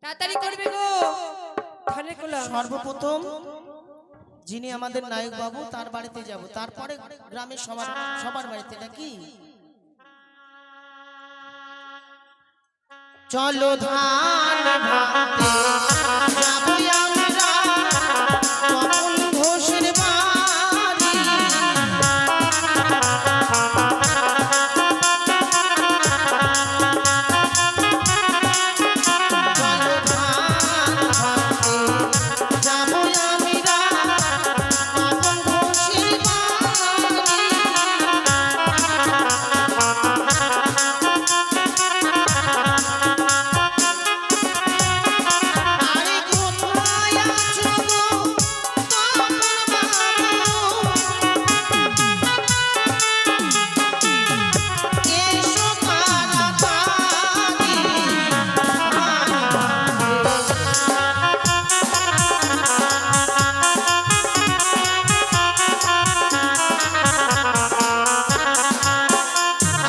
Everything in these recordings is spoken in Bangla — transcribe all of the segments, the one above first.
তাড়াতাড়ি করবে গো। ধানের কোলা সর্বপ্রথম যিনি আমাদের নায়ক বাবু তার বাড়িতে যাব, তারপরে গ্রামের সবার বাড়িতে। এটা কি? চলো ধান ভাঙতে যাবো আমরা তপন ঘোষের বাড়ি। চলো ধান ভাঙতে যাবো আমরা তপন ঘোষের বাড়ি। আরে কোথায় আছো গো তপন বাবু, এসো তাড়াতাড়ি।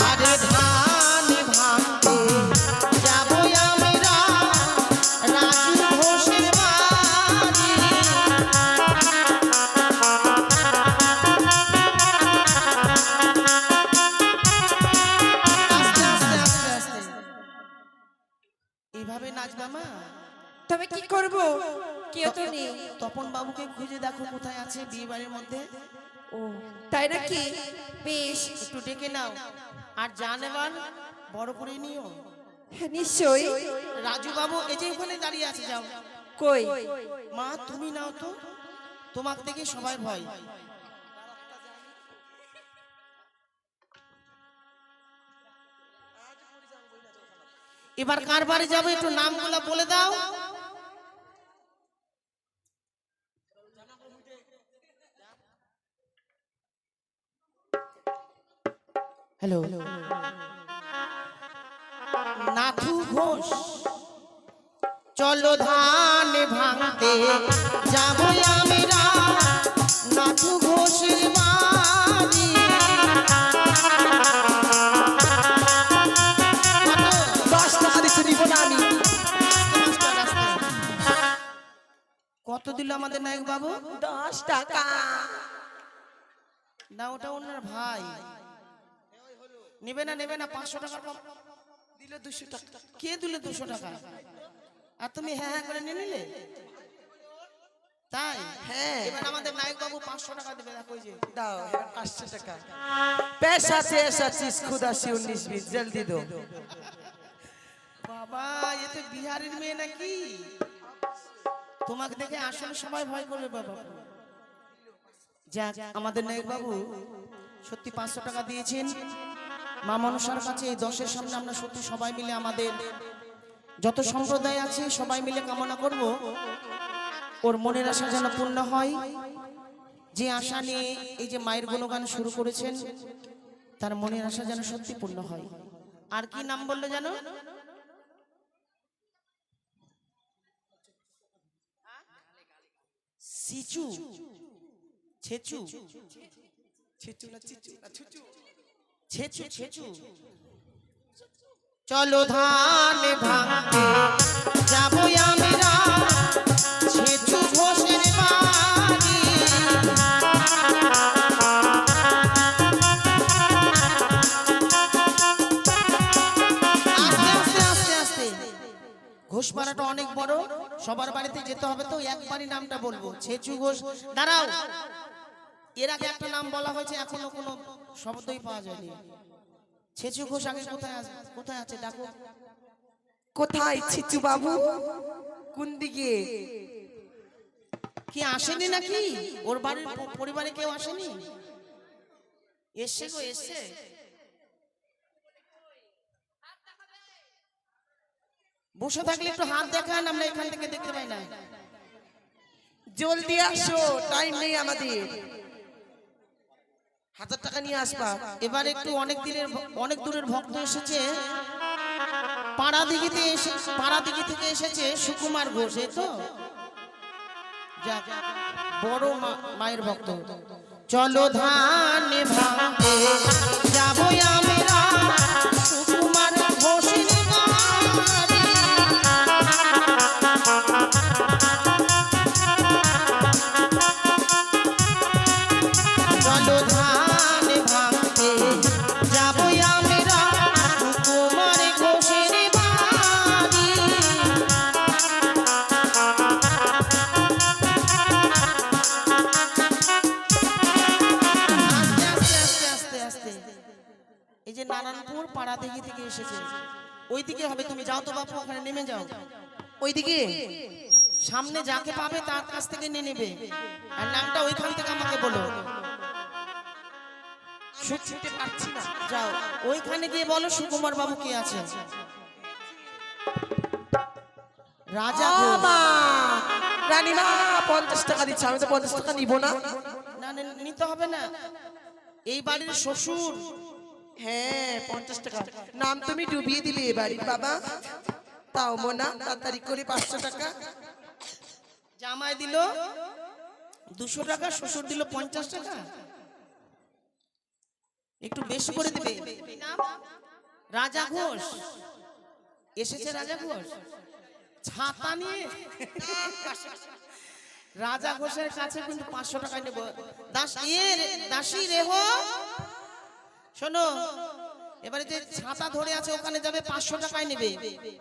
আরে ধান ভাঙতে যাবো আমরা রাজু ঘোষের বাড়ি। আস্তে আস্তে আস্তে আস্তে এইভাবে নাচবা মা। তবে কি করব? কেউ তো নেই। তপন বাবুকে খুঁজে দেখো কোথায় আছে বিয়ে বাড়ির মধ্যে। ও তাই নাকি? বেশ, একটু ডেকে নাও, আর জান এবার বড় করে নিও। হ্যাঁ, নিশ্চয়ই। রাজু বাবু এই যে ওখানে দাঁড়িয়ে আছে, যাও। কই? মা তুমি নাও তো, তোমাকে দেখে সবাই ভয়। এবার কার বাড়ি যাবে একটু নামগুলো বলে দাও। হ্যালো, নাথু ঘোষ। চলো ধান ভাঙতে যাবো আমরা নাথু ঘোষের বাড়ি। 10 টাকা দিচ্ছি, দিব না আমি। কত দিল আমাদের নায়ক বাবু? 10 টাকা। না ওটা ওনার ভাই। নেবে না 500 টাকা কম দিল 200 টাকা। কে দিলে 200 টাকা? আর তুমি হ্যাঁ হ্যাঁ করে নিয়ে নিলে? তাই? হ্যাঁ। এবার আমাদের নায়ক বাবু 500 টাকা দেবে। দেখো এই যে দাও 500 টাকা। पैसा से ऐसा चीज खुदा से 19-20 जल्दी दो। বাবা, এ তো বিহারের মেয়ে নাকি? তোমাকে দেখে আসলে সবাই ভয় করবে বাবা। যাক, আমাদের নায়ক বাবু সত্যি 500 টাকা দিয়েছেন মা মনসার কাছে। এই 10-এর সামনে আমরা সত্যি সবাই মিলে আমাদের যত সম্প্রদায় আছে সবাই মিলে কামনা করব ওর মনের আশা যেন পূর্ণ হয়। যে আশা নিয়ে এই যে মায়ের গুণগান শুরু করেছেন তার মনের আশা যেন সত্যি পূর্ণ হয়। আর কি নাম বললো জানো? সিচু, ছেচু, ছেচু না চিচু না ছুচু। ছেচু, ছেচু। চলো ধান ভাঙতে যাবো আমরা ছেচু ঘোষের বাড়ি। আস্তে আস্তে আস্তে আস্তে। ঘোষপাড়াটা অনেক বড়, সবার বাড়িতে যেতে হবে, তো একবারই নামটা বলবো। ছেচু ঘোষ। দাঁড়াও, এর আগে একটা নাম বলা হয়েছে, এখনো কোনো শব্দই পাওয়া যায়নি। ছেচু ঘোষ আগে কোথায় আছে ডাকো। কোথায় ছিচু বাবু? কোন দিকে? কি আসেনি নাকি? ওর বাড়ির পরিবারে কেউ আসেনি? এসছে গো, এসছে। বসে থাকলে একটু হাত দেখান, আমরা এখান থেকে দেখতে পাই না। জলদি আসো, টাইম নেই আমাদের। 1000 টাকা নিয়ে আসবা। এবার একটু অনেক দূরের ভক্ত এসেছে, পাড়াদিঘি থেকে এসেছে সুকুমার ঘোষ। এই তো যাক, বড় মায়ের ভক্ত। চলো ধান ভাঙতে যাবো আমরা সুকুমার ঘোষের বাড়ি। পাড়া থেকে এসেছে, ওইদিকে হবে, তুমি যাও তো বাপু, ওখানে নেমে যাও। ওইদিকে সামনে যাকে পাবে তার কাছ থেকে নিয়ে নেবে, আর নামটা ওইখান থেকে আমাকে বলো। শুনতে পাচ্ছি না। যাও ওইখানে গিয়ে বলো সুকুমার বাবু কে আছে। রাজা ঘোষ। মা রানীমা 50 টাকা দিচ্ছে, আমি তো 50 টাকা নিব না। না না, নিতে হবে না, এই বাড়ির শ্বশুর। হ্যাঁ 50 টাকা। নাম তুমি ডুবিয়ে দিলে এ বাড়ির বাবা। তাও মোনা তাড়াতাড়ি করে 500 টাকা। জামাই দিল 200 টাকা, শ্বশুর দিল 50 টাকা, একটু বেশি করে দেবে। রাজা ঘোষ এসেছে, রাজা ঘোষ ছাতা নিয়ে। রাজা ঘোষের কাছে কিন্তু 500 টাকায় নেব। দাসী রেহো, শোনো, এবারে যে ছাতা ধরে আছে ওখানে যাবে, 500 টাকায় নেবে।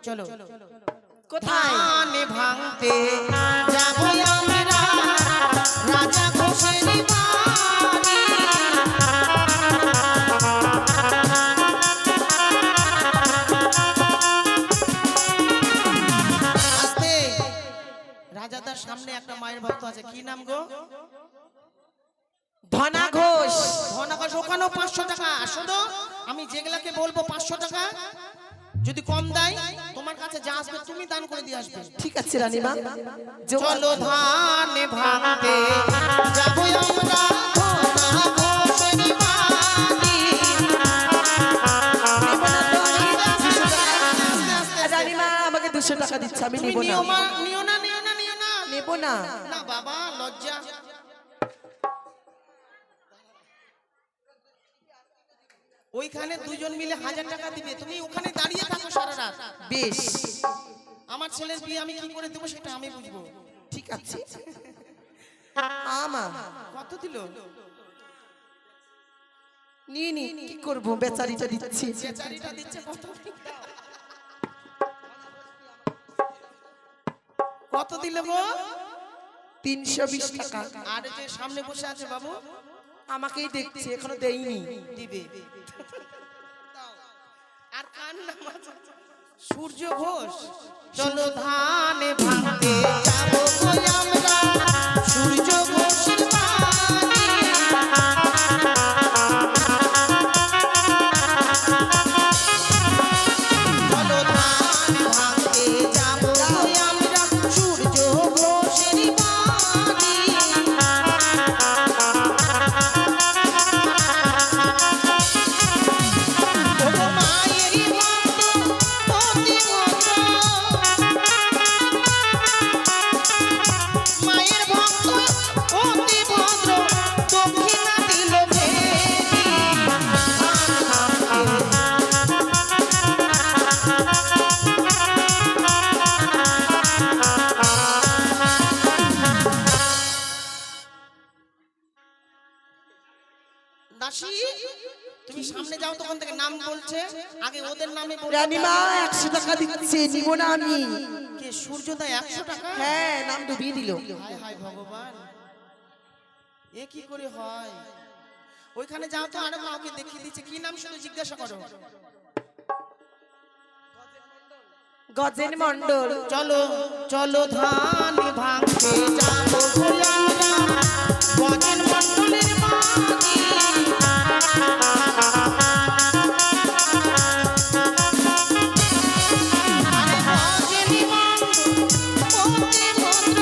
চলো। কোথায়? ধানে ভাঙতে যাবো আমরা রাজা ঘোষের বাড়ি। আস্তে, রাজাদার সামনে একটা মায়ের ভক্ত আছে, কি নাম গো? ধনা ঘোষ। ধনা ঘোষ, ওখানেও 500 টাকা। শোনো, আমি যেগুলাকে বলবো 500 টাকা, যদি কম দেয় তোমার কাছে যা আসবে তুমি দান করে দিয়ে আসবে। ঠিক আছে রানীমা। চলো ধানে ভাঙতে যাবো আমরা ধনা ঘোষের বাড়ি। রানীমা আমাকে 200 টাকা দিচ্ছে, আমি তুমি নিব না। নিও না, নেব না। না বাবা, লজ্জা। ওইখানে দুজন মিলে 1000 টাকা দিবে, তুমি ওখানে দাঁড়িয়ে থাকো সারা রাত। বেশ, আমার ছেলের বিয়ে আমি কি করে দেবো সেটা আমি বুঝবো। ঠিক আছে। আমা কত দিল? নিয়ে নি, কি করবো, বেচারিটা দিচ্ছি। বেচারিটা দিচ্ছে কত? কত দিল গো? 320 টাকা। আর যে সামনে বসে আছে বাবু, আমাকেই দেখছে, এখনো দেইনি। দিবে। আর কার নাম আছে? সূর্য ঘোষ। চলো ধানে ভাঙতে যাবো কই আমরা সূর্য ঘোষের বাড়ি। চলো ধানে ভাঙতে যাবো কই আমরা সূর্য ঘোষের বাড়ি। দাসী, তুমি সামনে যাও, তখন থেকে নাম বলছে, আগে ওদের নামে বলো। রানীমা 100 টাকা দিচ্ছে, নিব না আমি। কে সূর্যোদয় 100 টাকা? হ্যাঁ, নাম ডুবিয়ে দিল। হায় হায় ভগবান, এ কি করে হয়? ওইখানে যাও তো, আরো কাউকে দেখিয়ে দিচ্ছে, কি নাম শুধু জিজ্ঞাসা করো। গজেন মন্ডল। চলো চলো ধান ভাঙতে যাবো কই আমরা গজেন মন্ডলের বাড়ি। আরে গজেন মন্ডল অতি ভদ্র,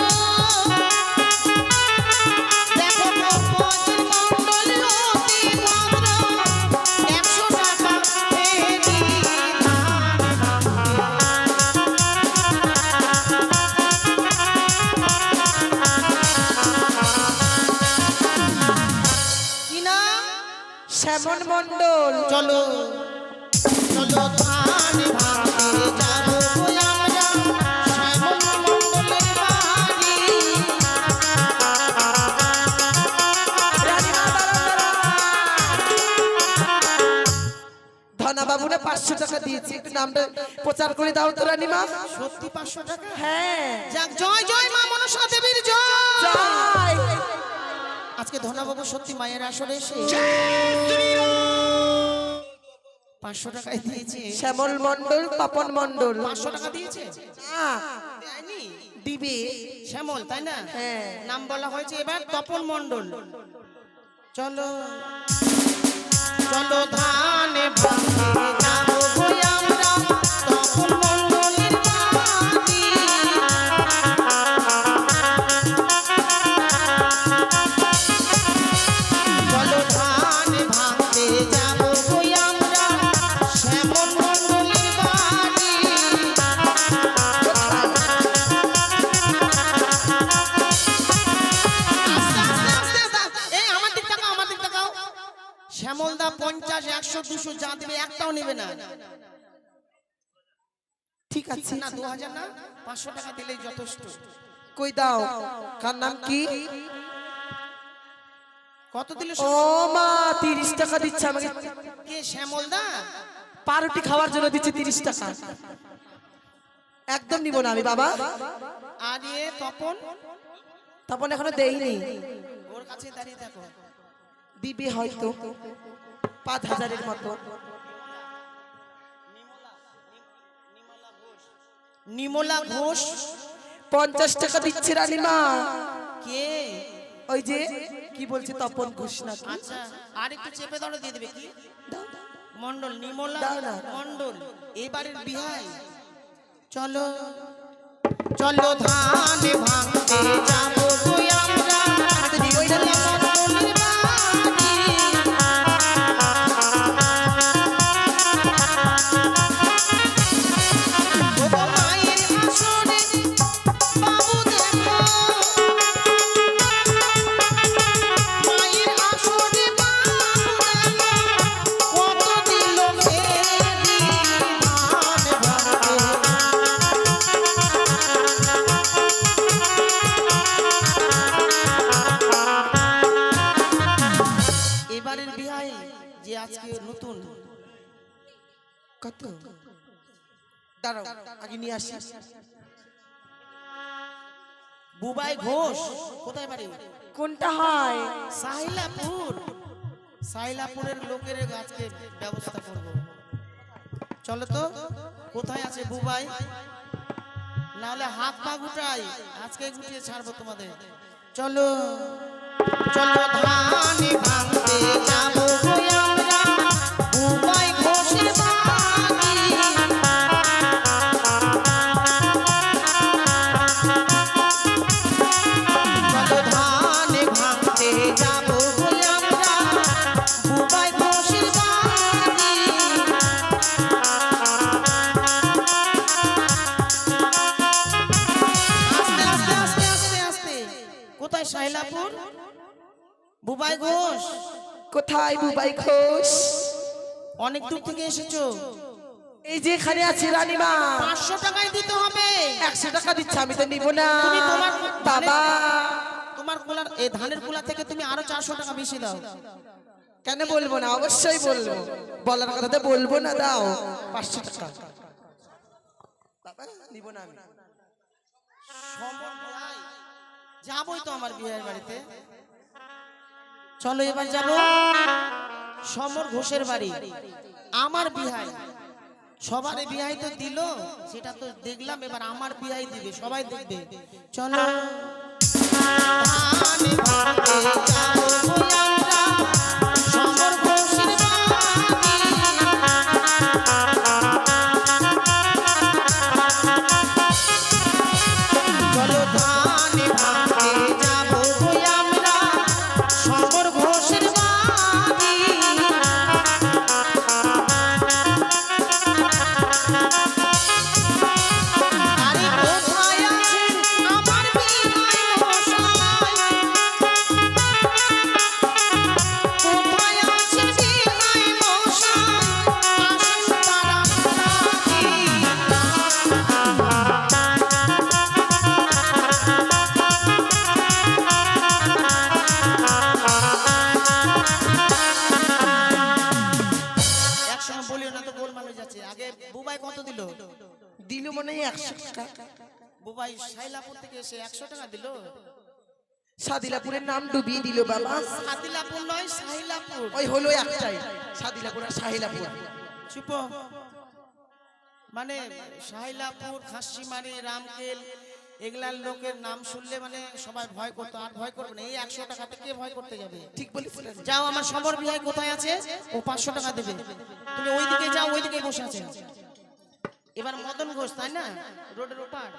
দেখো গজেন মন্ডল অতি ভদ্র, 100 টাকা এই ধান শ্যামন মন্ডল। চলো চলো ধান ভাঙতে যাবো কই আমরা শ্যামল মন্ডলের বাড়ি। রানীমা ধনা বাবুরা 500 টাকা দিয়েছি, একটু নামটা প্রচার করে দাও তো রানীমা। সত্যি 500 টাকা? হ্যাঁ, যাক, জয় জয় মা মনসা দেবীর জয়। জয়। আজকে ধনাবাবু সত্যি মায়ের আসরে এসে 500 টাকায় দিয়েছে। শ্যামল মন্ডল, তপন মন্ডল। 500 টাকা দিয়েছে? না, দেয়নি? দিবে। শ্যামল তাই না? হ্যাঁ। নাম বলা হয়েছে এবার তপন মন্ডল। চলো চলো ধানে ভাঙে যাবো গো আমরা তপন মন্ডলের বাড়ি। চলো ধানে ভাঙতে যাবো গো আমরা শ্যামল মন্ডলের বাড়ি। এই আমার দিক তাকাও, আমার দিক তাকাও। শ্যামলদা 50, 100, 200 যা দিবে একটাও নেবে না। ঠিক আছে, না 2000 না, 500 টাকা দিলেই যথেষ্ট। কই দাও, কার নাম কি? কত দিলে? ও মা, 30 টাকা দিচ্ছে আমাকে। কে? শ্যামলদা? পাউরুটি খাওয়ার জন্য দিচ্ছে 30 টাকা। একদম নিব না আমি বাবা। আর এ তপন? তপন এখনো দেইনি। ওর কাছে দাঁড়িয়ে থাকো। দিবে হয়তো 5000-এর মতো। নিমলা ঘোষ 50 টাকা দিচ্ছে রানীমা। কে? ওই যে কি বলছে তপন ঘোষ না? আচ্ছা, আর একটু চেপে ধরে দিয়ে দেবে। কি মন্ডল? নিমলা দাও না। মন্ডল এবারের বিহাই। চলো চলো ধানে ভাঙতে যাবো গো আমরা নিমলা মন্ডলের বাড়ি। ও গো মায়ের আসরে বাবু দেখো, মায়ের আসরে বাবু দেখো, কত দিল মেরি ধান ভাঙতে। এবারের বিহাই যে আজকে নতুন। কত? দাঁড়াও, আগে নিয়ে আসি। বুবাই ঘোষ কোথায় বাড়ি? কোনটা হয়? সাহিলাপুর। সাহিলাপুরের লোকের আজকে ব্যবস্থা করব। চলো তো, কোথায় আছে বুবাই? নাহলে হাত পা গুটাই, আজকে গুটিয়ে ছাড়বো তোমাদের। চলো চলো ধানে ভাঙতে যাবো গো আমরা বুবাই ঘোষের বাড়ি। চলো ধানে ভাঙতে যাবো গো আমরা বুবাই ঘোষের বাড়ি। আস্তে আস্তে আস্তে আস্তে আস্তে। কোথায় সাহিলাপুর? বুবাই ঘোষ কোথায় বুবাই ঘোষ? অনেক দূর থেকে এসেছো। এই যে এখানে আছে রানীমা। 500 টাকাই দিতে হবে। 100 টাকা দিচ্ছে, আমি তো নিব না তুমি তোমার বাবা। তোমার কুলার এই ধানের কুলা থেকে তুমি আরো 400 টাকা বেশি দাও। কেন বলবো না? অবশ্যই বলবো, বলার কথাতে বলবো না। দাও 500 টাকা। বাবা নিব না আমি। সমর ভাই, যাবোই তো আমার বিয়ের বাড়িতে। চলো এবার যাব সমর ঘোষের বাড়ি। আমার বিহাই, সবার বিহাই তো দিল, সেটা তো দেখলাম, এবার আমার বিহাই দিবে, সবাই দেখবে। চলো ধানে ভাঙতে যাবো গো আমরা সমর ঘোষের বাড়ি। চলো ধানে ভাঙতে যাবো গো আমরা সমর ঘোষের বাড়ি। আরে কোথায় আছেন আমার বিহাই মশাই? কোথায় আছেন বিহাই মশাই? আসুন তাড়াতাড়ি। একসময় বলিও না তো, গোলমাল হয়ে যাচ্ছে। আগে বুবাই কত দিল? দিল মনে হয় 100 টাকা। বুবাই সাইলাপুর থেকে এসে 100 টাকা দিল। সাদিলাপুরের নাম ডুবিয়ে দিল বাবা। সাদিলাপুর নয়, সাহিলাপুর। ওই হলো একটাই, সাদিলাপুর আর সাহিলাপুর। চুপ। মানে শাহিলাপুর, খাসিমারি, রামকেল এগুলার লোকের নাম শুনলে মানে সবাই ভয় করতো, আর ভয় করবে না। এই 100 টাকাতে কে ভয় করতে যাবে? ঠিক বলেছিলেন। যাও, আমার সমর বিহাই কোথায় আছে, ও 500 টাকা দেবে। তুমি ওইদিকে যাও, ওইদিকে বসে আছে। এবার মদন ঘোষ, তাই না, রোডের ওপার।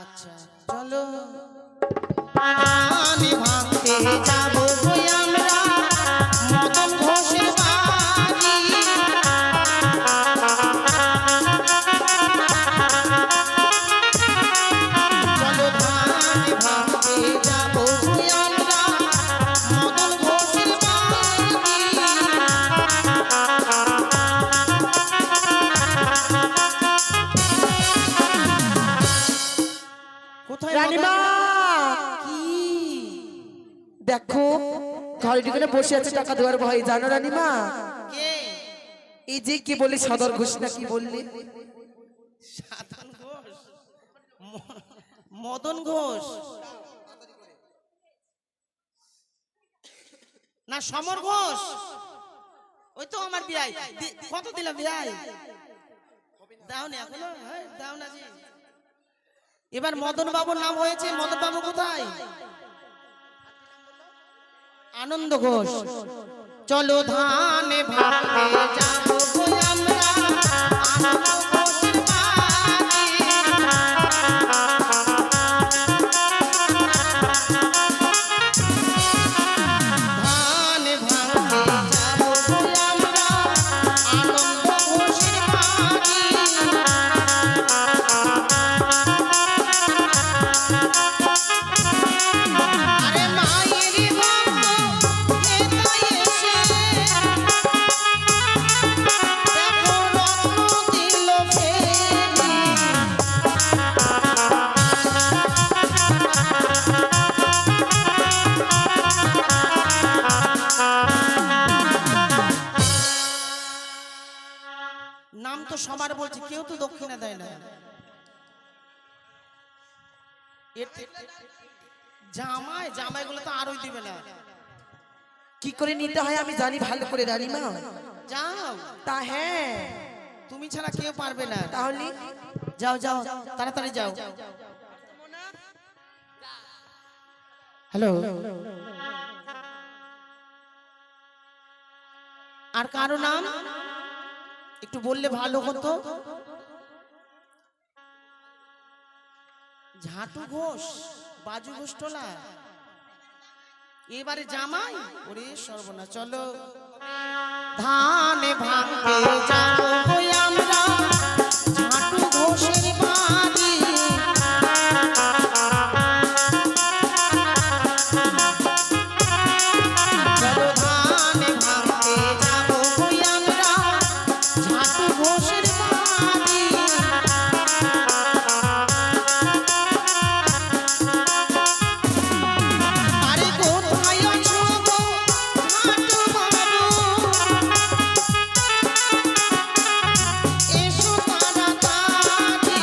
আচ্ছা চলো আমি ভাঙতে যাবো গো আমরা মদন ঘোষের বাড়ি। চলো ধান ভাঙতে যাবো গো আমরা মদন ঘোষের বাড়ি। কোথায় রানীমা, কি? দেখো ঘরে ঢুকে বসে আছে টাকা দেওয়ার ভয়, জানো রানীমা? কে? এই যে কি বলি সদর ঘোষ না কি বললি? সাধন ঘোষ, মদন ঘোষ না, সমর ঘোষ। ওই তো আমার বিয়াই। কত দিলাম বিয়াই? দাও না এখনো? হ্যাঁ, দাও না জি। এবার মদন বাবুর নাম হয়েছে। মদন বাবু কোথায়? আনন্দ ঘোষ। চলো ধানে ভাতে যাবো গো আমরা আনন্দ ঘোষের বাড়ি। ধানে ভাতে যাবো গো আমরা আনন্দ ঘোষের বাড়ি। আরে মায়েরই ভক্ত এটাই এসে দেখো রত্ন দিল ফেরি। নাম তো সবার বলছি, কেউ তো দক্ষিণা দেয় না। জামাই জামাইগুলো তো আরোই দিবে না। কি করে নিতে হয় আমি জানি ভালো করে রানীমা। যাও, তা হ্যাঁ, তুমি ছাড়া কেউ পারবে না। তাহলে যাও যাও, তাড়াতাড়ি যাও। হ্যালো, আর কারো নাম একটু বললে ভালো হতো। ঝাটু ঘোষ, বাজু ঘোষ টোলা, এবারে জামাই। ওরে সর্বনা। চলো ধানে ভাঙতে যাবো গো আমরা ঝাটু ঘোষের বাড়ি। চলো ধানে ভাঙতে যাবো গো আমরা ঝাটু ঘোষের বাড়ি। আরে কোথায় আছো গো ঝাটু বাবু, এসো তাড়াতাড়ি।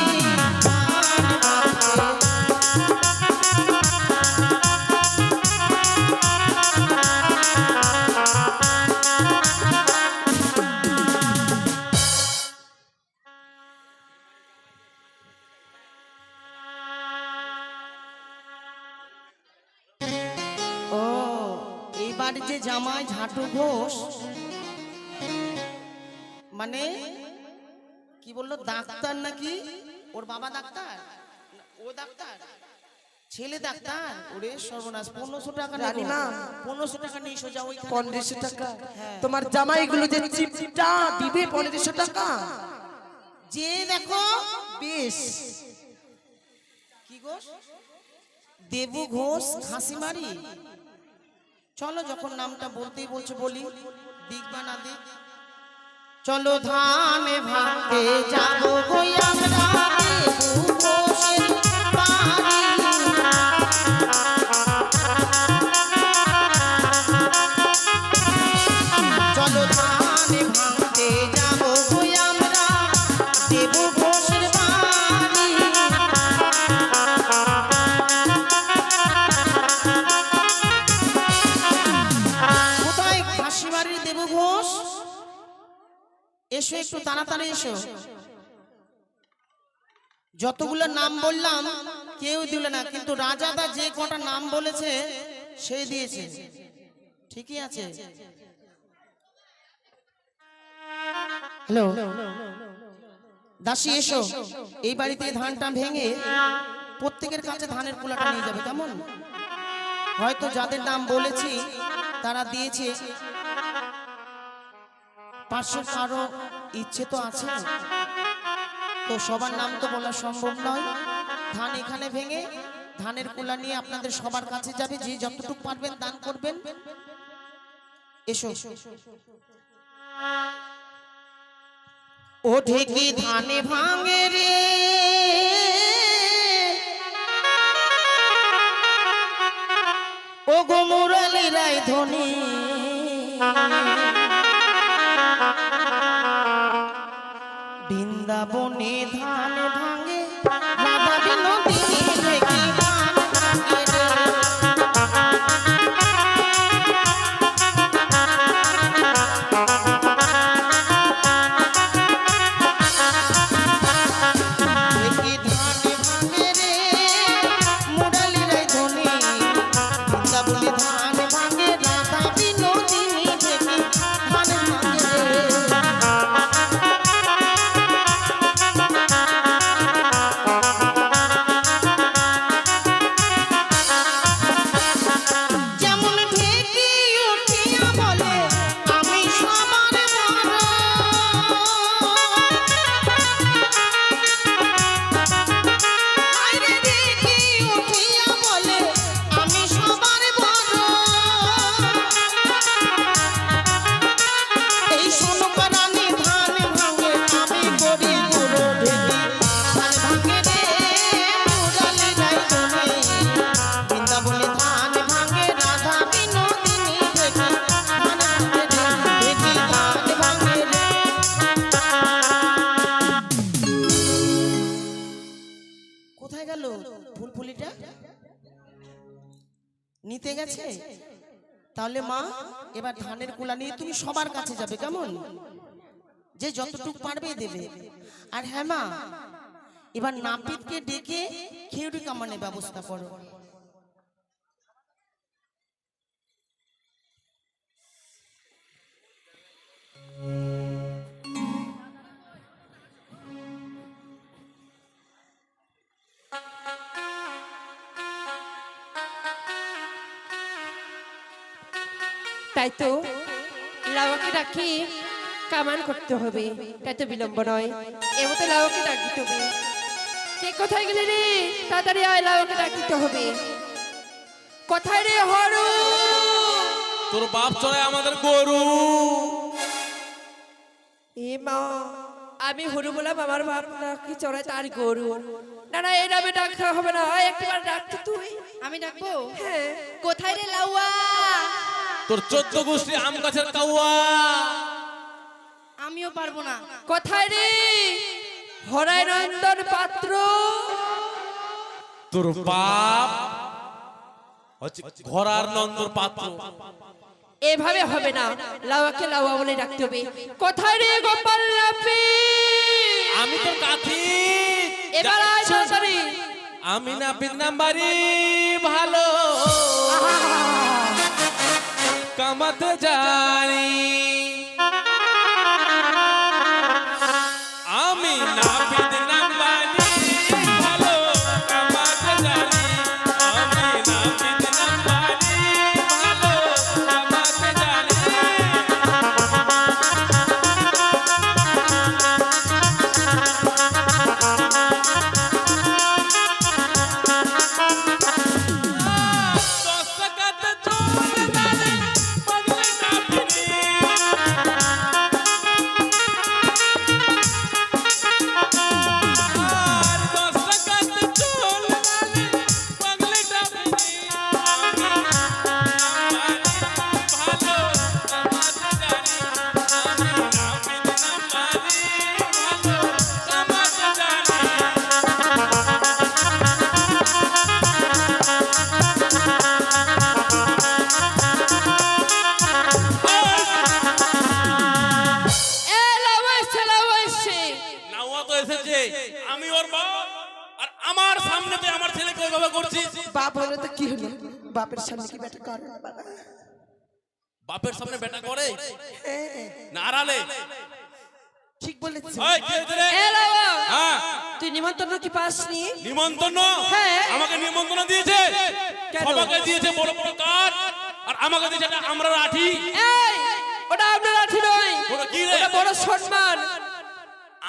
ও, এইবার যে জামাই ঝাটু ঘোষ, মানে কি বললো, ডাক্তার নাকি? ওর বাবা ডাক্তার, ও ডাক্তার, ছেলে ডাক্তার। ওরে সর্বনাশ। 1500 টাকা নেবো। রানীমা। 1500 টাকা নিয়ে এসো, যাও ওইখানে। 1500 টাকা? হ্যাঁ। তোমার জামাইগুলো যে চিপটা দিবে 1500 টাকা? যে দেখো বেশ, কি ঘোষ, দেবু ঘোষ, খাসিমারি। চলো, যখন নামটা বলতেই বলছো বলি, দিক বা না দিক। চলো ধানে ভাতে যাবো গো আমরা দেবু ঘোষের বাড়ি। চলো ধানে ভাতে যাবো গো আমরা দেবু ঘোষের বাড়ি। কোথায় খাসিমারির দেবু ঘোষ? এসো একটু তাড়াতাড়ি এসো। যতগুলো নাম বললাম কেউ দিল না, কিন্তু রাজাদা যে কটা নাম বলেছে সে দিয়েছে। ঠিকই আছে। হ্যালো দাসী এসো, এই বাড়িতে ধানটা ভেঙে প্রত্যেকের কাছে ধানের কুলাটা নিয়ে যাবে, কেমন? হয়তো যাদের নাম বলেছি তারা দিয়েছে, 500 কারো ইচ্ছে তো আছে, তো সবার নাম তো বলা সম্ভব নয়। ধান এখানে ভেঙে ধানের কুলা নিয়ে আপনাদের সবার কাছে যাবে, যে যতটুকু পারবেন দান করবেন। এসো। ও ঢেকি ধানে ভাঙে রে, ও গো মুরালি রায় ধনী, বৃন্দাবনে ধান ভাঙে রাধা বিনোদিনী ঢেকি ধান ভাঙে রে। নিতে গেছে? তাহলে মা এবার ধানের কুলা নিয়ে তুমি সবার কাছে যাবে, কেমন? যে যতটুকু পারবে দেবে। আর হ্যাঁ মা, এবার নাপিতকে ডেকে খেউড়ি কামানের ব্যবস্থা করো। তাই তো লাউকে ডাকি কামান করতে হবে, তাই তো বিলম্ব নয়। এমতে লাউকে ডাক দিতে হবে। কে কোথায় গেলি রে? তাড়াতাড়ি আয়, লাউকে ডাক দিতে হবে। কোথায় রে হরু? তোর বাপ চড়ায় আমাদের গরু। এ মা, আমি হরু বললাম, আমার বাপ নাকি চড়ায় তার গরু। না না, এই নামে ডাক হবে না, একবার ডাকতো তুই। আমি ডাকবো? হ্যাঁ। কোথায় রে লাউয়া? তোর 14 গোষ্ঠী আম গাছের কাউয়া। আমিও পারবো না। কোথায় রে হরায় নন্দন পাত্র? তোর বাপ হচ্ছে ঘোড়ার নন্দর পাত্র। এভাবে হবে না, লাউয়াকে লাউয়া বলে ডাকতে হবে। কোথায় রে গোপাল নাপি? আমি তোর কাঠি। এবার আয় তাড়াতাড়ি। আমি নাপিত নাম্বারি ভালো কামাতে জানি। আমি নাপিত নাম্বারি ভালো কামাতে জানি। আমি নাপিত নাম্বারি ভালো কামাতে জানি। দশ টাকাতে চলে ওর বাপ, আর আমার সামনে তুই আমার ছেলেকে ওইভাবে করছিস। বাপ হলে তো কি হলো, বাপের সামনে কি বেটা করে না বাবা? বাপের সামনে বেটা করে হ্যাঁ, না আড়ালে? ঠিক বলেছিস। ওই কি হয়েছে রে? এ লাউয়া, হ্যাঁ, তুই নিমন্ত্রণ কি পাসনি? নিমন্ত্রণ? হ্যাঁ। আমাকে নিমন্ত্রণ দিয়েছে, কেন? সবাইকে দিয়েছে বড় বড় কাঠ, আর আমাকে দিয়েছে একটা আমরা লাঠি। এই, ওটা আপনার লাঠি নয়, ওটা কি রে? ওটা বড় সম্মান।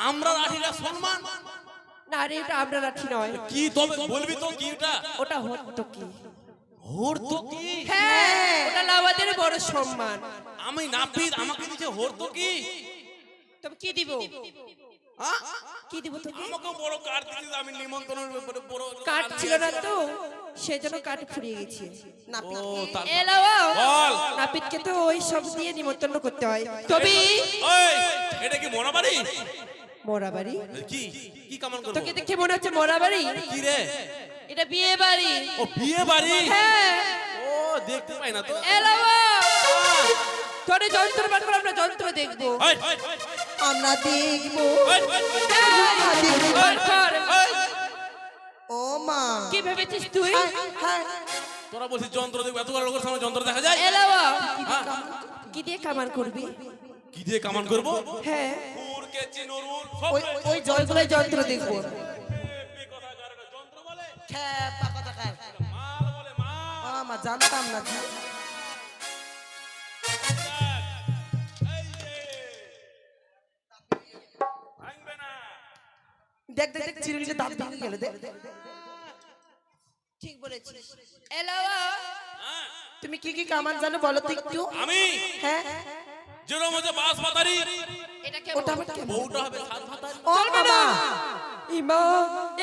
আমরা লাঠিটা সম্মান? না রে, এটা আপনার লাঠি নয়, কি তবে বলবি তো কি ওটা? ওটা হতো কি? হরতো কি? হ্যাঁ, ওটা লাউয়াদের বড় সম্মান। আমি নাপিত, আমাকে দিয়েছে হরতো কি? তবে কি দিব? হ্যাঁ? কি দিব তোকে? আমাকে বড় কাঠ দিয়েছে, আমি নিমন্ত্রণের ব্যাপারে বড় কাঠ ছিল না তো, সেজন্য কাঠ ফুরিয়ে গেছে। না ও তার এ লাউয়া, বল। নাপিতকে তো ওই সব দিয়ে নিমন্ত্রণ করতে হয়। তবে ওই এটা কি মোনাবাড়ি? মোরা বাড়ি? কি কি কামান করব? তোকে দেখে মনে হচ্ছে মোরা বাড়ি? কি রে? এটা বিয়ে বাড়ি। ও বিয়ে বাড়ি? হ্যাঁ। ও দেখতে পাই না তো। এ লাউয়া, তোরে যন্ত্র বার করে আমরা যন্ত্র দেখবো। ওই আমরা দেখবো। ওই এই, বার কর। ওই ও মা, কি ভেবেছিস তুই? হ্যাঁ, তোরা বলছিস যন্ত্র দেখবো, এত বড় লোকের সামনে যন্ত্র দেখা যায়? এ লাউয়া, হ্যাঁ? কি দিয়ে কামান করবি? কি দিয়ে কামান করব? হ্যাঁ, উড়কে চিনুরুল সব ওই ওই জয়গুলোই যন্ত্র দেখবো। বি কথা কার এটা যন্ত্র বলে? খ্যাপা কথা কার? মাল বলে মাল। ও মা, জানতাম না। এই যে ভাঙবে না। দেখ দেখ দেখ, চিরুনিতে দাঁত ভেঙে গেল। দেখ ঠিক বলেছিস। এ লাউয়া, হ্যাঁ, তুমি কি কি কামান জানো বলো তো একটু। আমি হ্যাঁ, যেরকম হচ্ছে বাস পাতারি, এটা ওটা কেমন? আবার কেমন? বউটা হবে সাত পাতারি। ও চলবে না। বাবা, ইমা,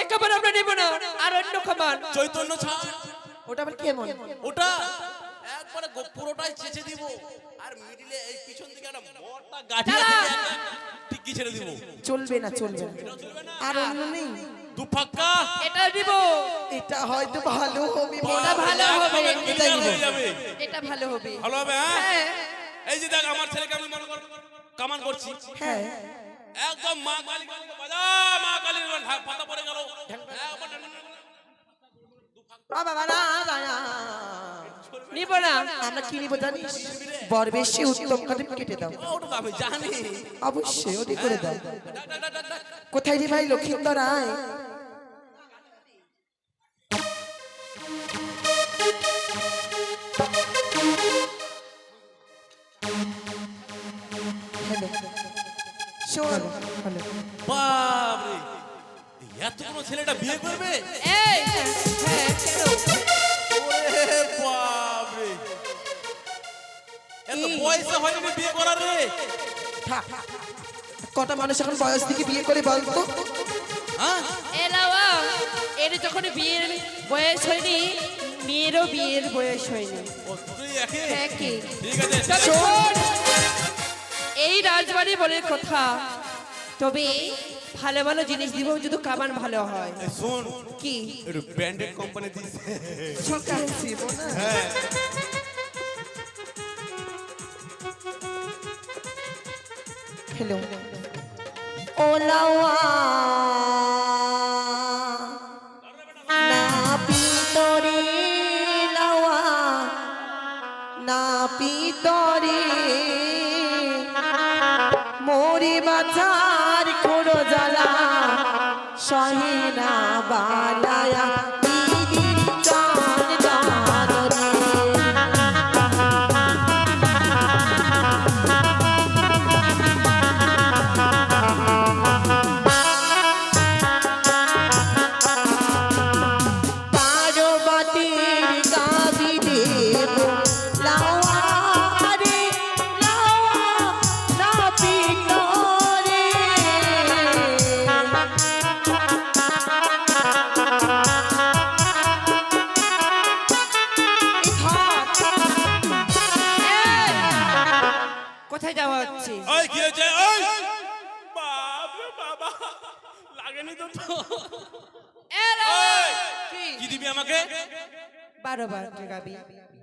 এ কামান আমরা নেব না, আর অন্য কামান। চৈতন্য ছাড়। ওটা আবার কেমন? ওটা একবারে পুরোটাই চেঁচে দিব, আর মিডিলে এই পিছন দিকে একটা মোটা গাঠি আছে, টিকি ছেড়ে দিব। চলবে না, চলবে না। আর অন্য নেই? হ্যাঁ। দু ফাক্কা এটা দিব। এটা হয়তো ভালো হবে। এটা ভালো হবে। এটাই নিবো। হয়ে যাবে। এটা ভালো হবে। ভালো হবে। হ্যাঁ, হ্যাঁ, এই যে দেখ আমার ছেলেকে আমি মনে কর কামান করছি, হ্যাঁ, একদম মা কালী কালীকে বাজা, মা কালীর পাতা পড়ে গেল। বাবা বাবা বাবা। নিব না। আমরা কি নিবো জানিস? বর বেশি উত্তম কাঠে কেটে দাও। ওটা তো আমি জানি। অবশ্যই ওটি করে দাও। ডাক, ডাক, ডাক, ডাক, ডাক। কোথায় রে ভাই লক্ষিন্দর আয়? হ্যালো, শোন। হ্যালো, বাপরে, এতগুলো ছেলেটা বিয়ে করবে? এই, হ্যাঁ, কেন? ওরে বাপরে, এত বয়সে হয়নি বিয়ে করার রে। থাক। কটা মানুষ এখন বয়স থেকে বিয়ে করে বলতো? হ্যাঁ, এ লাউয়া, এর যখন বিয়ের বয়স হয়নি, মেয়েরও বিয়ের বয়স হয়নি। ও দুটোই একই? হ্যাঁ কি? ঠিক আছে। তবে শোন, এই রাজবাড়ি বলে কথা, তবে ভালো ভালো জিনিস দিব যদি কামান ভালো হয়। এই শোন, কি? একটু ব্র্যান্ডেড কোম্পানি দিস। সকাল ছিল না? হ্যাঁ, হ্যালো, ও লাওয়া না পিতরে, লাওয়া না পিতরে, মোরে বাজার খোড়ো জ্বালা সহিনা বালায়া দিদির চাঁদ গানরে। পার্বতীর গাবি দেব লাওয়া রে, লাওয়া না পিতরে। কোথায় যাওয়া হচ্ছে? ওই কি হয়েছে? ওই বাপরে বাবা, লাগেনি তো তো। এ লাউয়া, ওই, কি? কি দিবি আমাকে? 12 বার গাবি।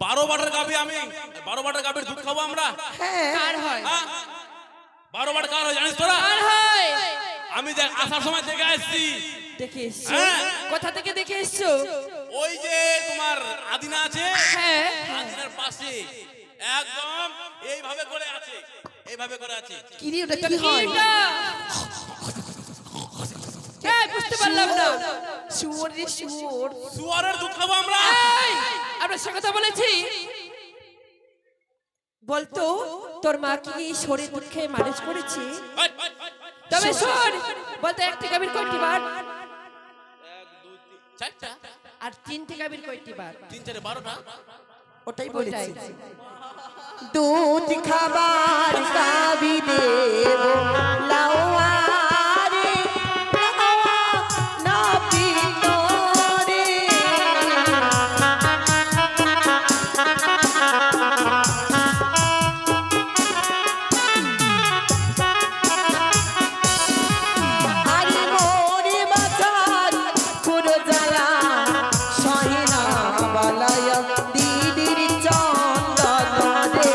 12 বাটের গাবি আমি, 12 বাটের গাবির দুধ খাবো আমরা? কার হয়? হ্যাঁ, 12 বাট কার হয় জানিস তোরা? কার হয়? আমি দেখ আসার সময় দেখে আসছি দেখে এসছো হ্যাঁ। কোথা থেকে দেখে এসছো? ওই যে তোমার আদিনা আছে, হ্যাঁ আদিনার পাশে একদম এইভাবে করে আছে, এইভাবে করে আছে। কি রে ওটা তো কি কি হয়? এটা? এই বুঝতে পারলাম না। শুয়োর রে শুয়োর। শুয়ারের দুধ খাবো আমরা? এই, আমরা সে কথা বলেছি। বলতো তোর মা কি শরীর দুঃখে মানুষ করেছে? Hi, hi, hi. তবে শোন, বলতো একটি গাভীর কয়টি বার? 1 2 3 4টা, আর 3টি গাভীর কয়টি বার? 3 4 12টা। ওটাই ওটাই। বলেছি। দুধ খাবার গাবি দেব লাওয়া রে লাওয়া না পিতো রে। আরে মোরে বাজার পুরো জ্বালা সহে না বালায় দিদির চন্দন রে।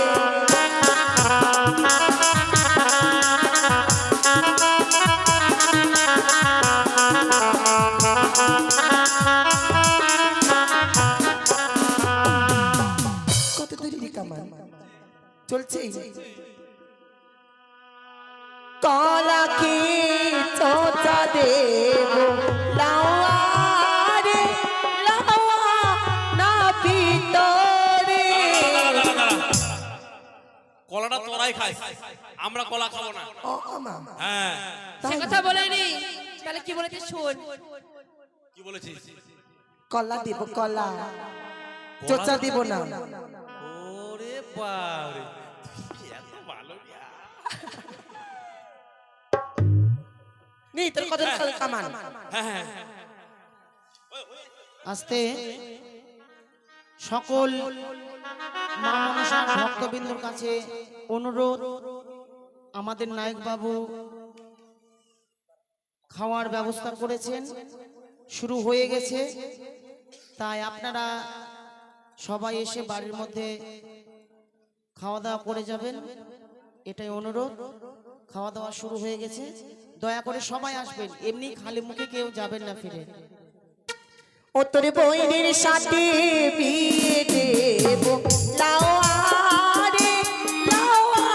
কত দূরে কামান চলছে। কলা খেয়ে চোচা দেব লাওয়া রে লাওয়া না পিতরে। কলাটা তোরাই খাস, আমরা কলা খাবো না। ও আমা হ্যাঁ, সে কথা বলেনি, তাহলে কি বলেছে শোন। কি বলেছিস? কলা দেব কলা চোচা দিব না। ওরে বাবারে, তুই এত ভালো রিয়া। নি তোর কত কামান। হ্যাঁ হ্যাঁ, আস্তে সকল মা মনসার ভক্তবৃন্দর কাছে অনুরোধ, আমাদের নায়ক বাবু খাওয়ার ব্যবস্থা করেছেন, শুরু হয়ে গেছে। তাই আপনারা সবাই এসে বাড়ির মধ্যে খাওয়া দাওয়া করে যাবেন, এটাই অনুরোধ। খাওয়া দাওয়া শুরু হয়ে গেছে, দয়া করে সবাই আসবেন, এমনি খালি মুখে কেউ যাবেন না ফিরে। ও তোর বইনের সাথে বিয়ে দেব লাওয়া রে লাওয়া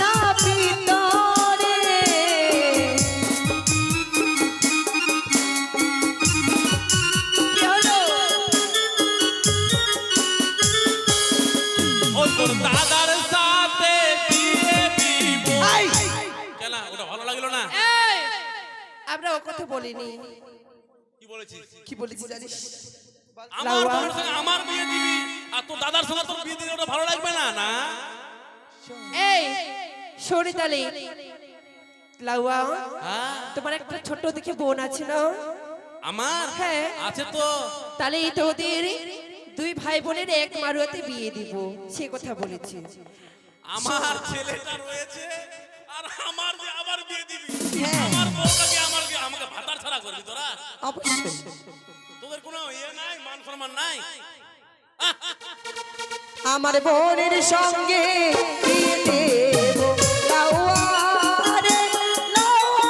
না পিতরে। কি হলো? ও তোর দাদার সাথে বিয়ে দিব। আই কেন ওটা ভালো লাগলো না? এই, আমরা ও কথা বলিনি। কি বলেছিস? কি বলেছি জানিস? আমার বোনের সঙ্গে আমার বিয়ে দিবি, আর তোর দাদার সঙ্গে তোর বিয়ে দিলে ওটা ভালো লাগবে না? না, এই সরিতালি লাউয়া, হ্যাঁ, তোমার একটা ছোট দেখে বোন আছে না? আমার হ্যাঁ। আছে তো। তাহলে এই তোদের 2 ভাই বোনের এক মারুয়াতে বিয়ে দিব, সে কথা বলেছি। আমার ছেলেটা রয়েছে, আর আমার যে আবার বিয়ে দিবি, হ্যাঁ। আমার বউটাকে আমাকে ভাতার ছাড়া করবি তোরা? অবশ্যই তোদের কোনো ইয়ে নাই, মান সম্মান নাই? আমার বোনের সঙ্গে বিয়ে দেব লাওয়া রে লাওয়া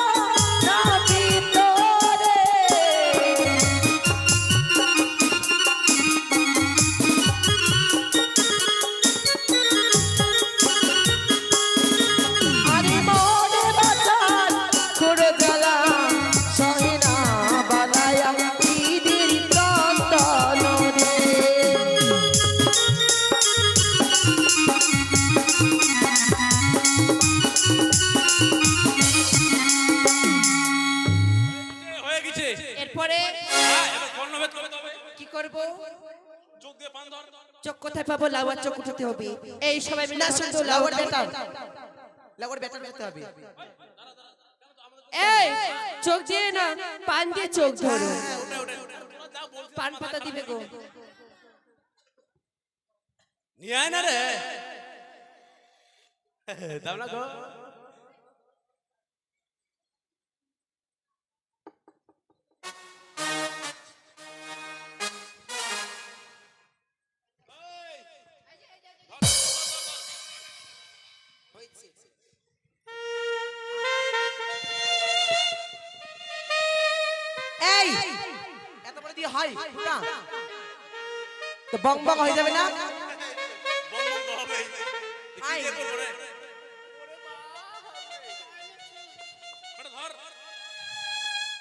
না পিতরে। আরে মোরে বাজার খুড়ো জ্বালা সহে না বালায়া দিদির চন্দন রে। হয়ে গেছে। এরপরে হ্যাঁ, এবার কর্ণভেদ করতে হবে। কি করব? চোখ দিয়ে পান ধর। চোখ কোথায় পাবো? লাউয়ার চোখ উঠাতে হবে। এই সবাই মিলে না এখন শুনছো তো লাউয়ার লাউয়ার বেটার লাউয়ার বেটার যেতে হবে। এই চোখ দিয়ে না, পান দিয়ে চোখ ধরো। ওটা ওটা ওটা তোরা যা বলছিস পান পাতা দিবে গো। নিয়ে আয় না রে। দাও না গো। এই এত বড় দিয়ে হয় না তো বং বং হয়ে যাবে না বন্ধ হবে কি আয়। দিয়ে করবো রে? ওটা ধর।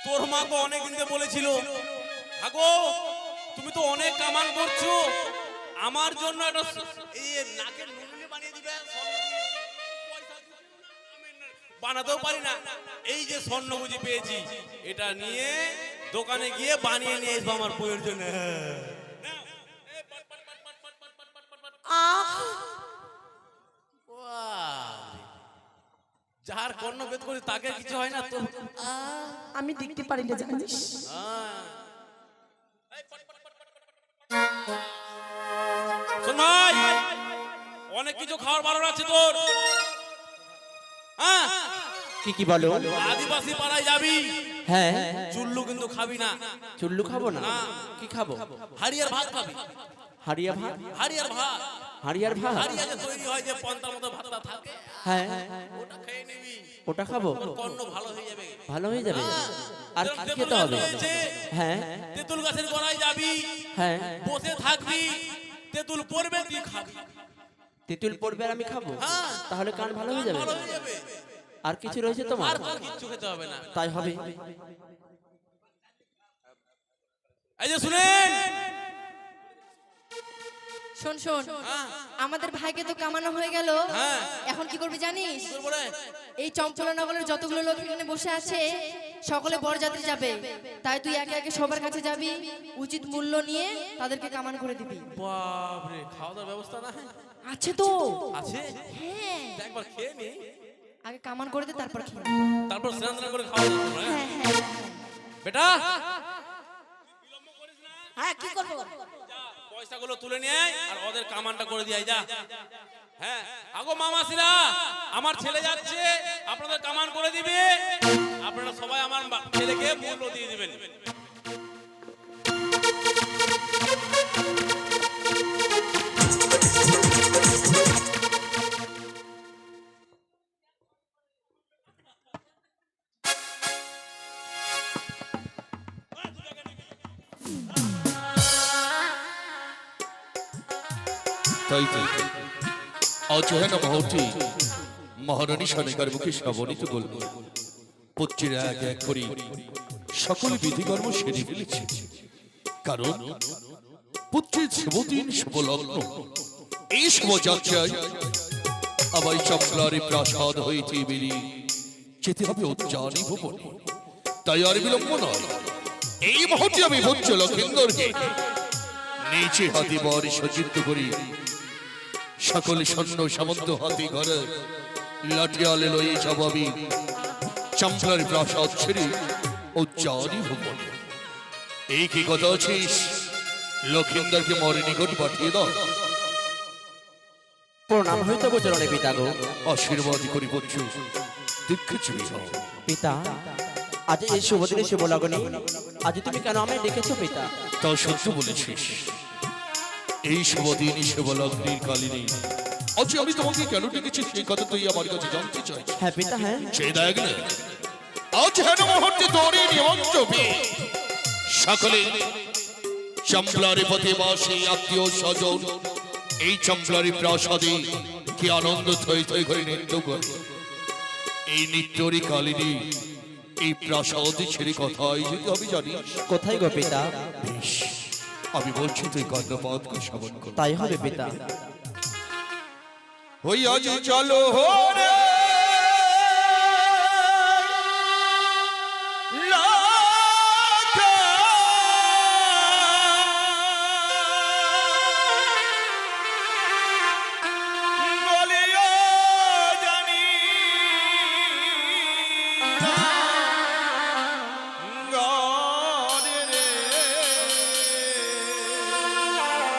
তোর মা তো অনেক দিন বলেছিল হাগো তুমি তো অনেক কামান করছো আমার জন্য একটা এই নাকের নুনুনি বানিয়ে দিবে স্বর্ণ দিয়ে। পয়সা দিতে আমি বানাতেও পারি না এই যে স্বর্ণ বুঝি পেয়েছি এটা নিয়ে দোকানে গিয়ে বানিয়ে নিয়ে আসবো আমার বউয়ের জন্য। যার কর্ণ ভেদ করি তাকে কিছু হয় না তো আমি দেখতে পারি না জানিস শোন ভাই অনেক কিছু খাওয়ার ভালো আছে তোর হ্যাঁ কি কি বলো আদিবাসী পাড়ায় যাবি হ্যাঁ চুল্লু কিন্তু খাবি না চুল্লু খাবো না না। কি খাবো হাড়িয়ার ভাত খাবি হাড়িয়া ভাত হাড়িয়ার ভাত হাড়িয়ার ভাত হাড়িয়া যে তৈরি হয় যে পন্তার মতো ভাতটা থাকে হ্যাঁ ওটা খেয়ে নিবি ওটা খাবো কর্ণ ভালো হয়ে যাবে ভালো হয়ে যাবে আর কি তেঁতুল খেতে গাছ হবে রয়েছে, হ্যাঁ তেঁতুল গাছের গোড়ায় যাবি হ্যাঁ বসে থাকবি তেঁতুল পড়বে তুই খাবি তেঁতুল পড়বে আর আমি খাবো হ্যাঁ। তাহলে কান ভালো হয়ে যাবে ভালো হয়ে যাবে আর কিছু রয়েছে তোমার আর তোর কিচ্ছু খেতে হবে না তাই হবে এই যে শুনেন শোন শোন হ্যাঁ। আমাদের ভাইকে তো কামানো হয়ে গেল হ্যাঁ। এখন কি করবি জানিস কি করবো রে? এই চম্পলানগরের যতগুলো লোক এখানে বসে আছে সকলে বরযাত্রী যাবে তাই তুই একে একে সবার কাছে যাবি উচিত মূল্য নিয়ে তাদেরকে কামান করে দিবি বাপরে খাওয়া দাওয়ার ব্যবস্থা না আছে তো আছে হ্যাঁ তা একবার খেয়ে নি আগে কামান করে দে তারপর খেয়ে নে। তারপর স্নান টান করে খাওয়া দাওয়া করবো, হ্যাঁ? বেটা হ্যাঁ কি করবো যা, পয়সাগুলো তুলে নিয়ে আয় আর ওদের কামানটা করে দিয়ে আয়, যা হ্যাঁ আগো মামাসিরা আমার ছেলে যাচ্ছে আপনাদের কামান করে দিবে আপনারা সবাই আমার ছেলেকে মূল্য দিয়ে দিবেন তাই তো আজ হেন মহতি মহারানী সনিকার মুখে শ্রবণিত বলব পুত্রীরা এক এক করে সকল বিধিকর্ম সেরে ফেলেছে কারণ পুত্রের শুভদিন শুভলগ্ন এই শুভযাত্রায় আবার চম্পলারে প্রাসাদ হইতে বেরিয়ে যেতে হবে উজ্জানি ভুবনে তাই আর বিলম্ব নয় এই মুহূর্তে আমি ভোজ্য লক্ষিন্দরকে নিচে হাতে বর সজ্জিত করি সকলে সৈন্য সামন্ত হাতি ঘরে লাঠিয়ালে লয়ে যাবাবি চম্পলার প্রাসাদ ছেড়ে উজ্জানি ভুবনে এই কি কথা আছিস লক্ষিন্দরকে মরে নিকট পাঠিয়ে দাও প্রণাম হইতে গোচরণে পিতা গো আশীর্বাদ করি বচ্চু দীক্ষিত হও পিতা আজ এই শুভ দিনে শুভ লগনে আজ তুমি কেন আমায় ডেকেছো পিতা তা সত্য বলেছিস এই শুভদিন শুভলগ্নের কালিনী আজ আমি তোমাকে কেন ডেকেছি সেই কথা তুই আমার কাছে জানতে চাই হ্যাঁ পিতা হ্যাঁ সে দেখ না আজ হেন মুহূর্তে তোরই নিমন্ত্রণে সকলে চম্পলারে পথে বাসে আত্মীয় স্বজন এই চম্পলারি প্রাসাদে কি আনন্দ থই থই করে নৃত্য করে এই নৃত্যরই কালিনী এই প্রাসাদে ছেড়ে কথাই যদি আমি জানি কোথায় গো পিতা বেশ আমি বলছি তুই কর্ণপাতকে শ্রবণ কর তাই হবে পিতা হইয়া যে চলো রে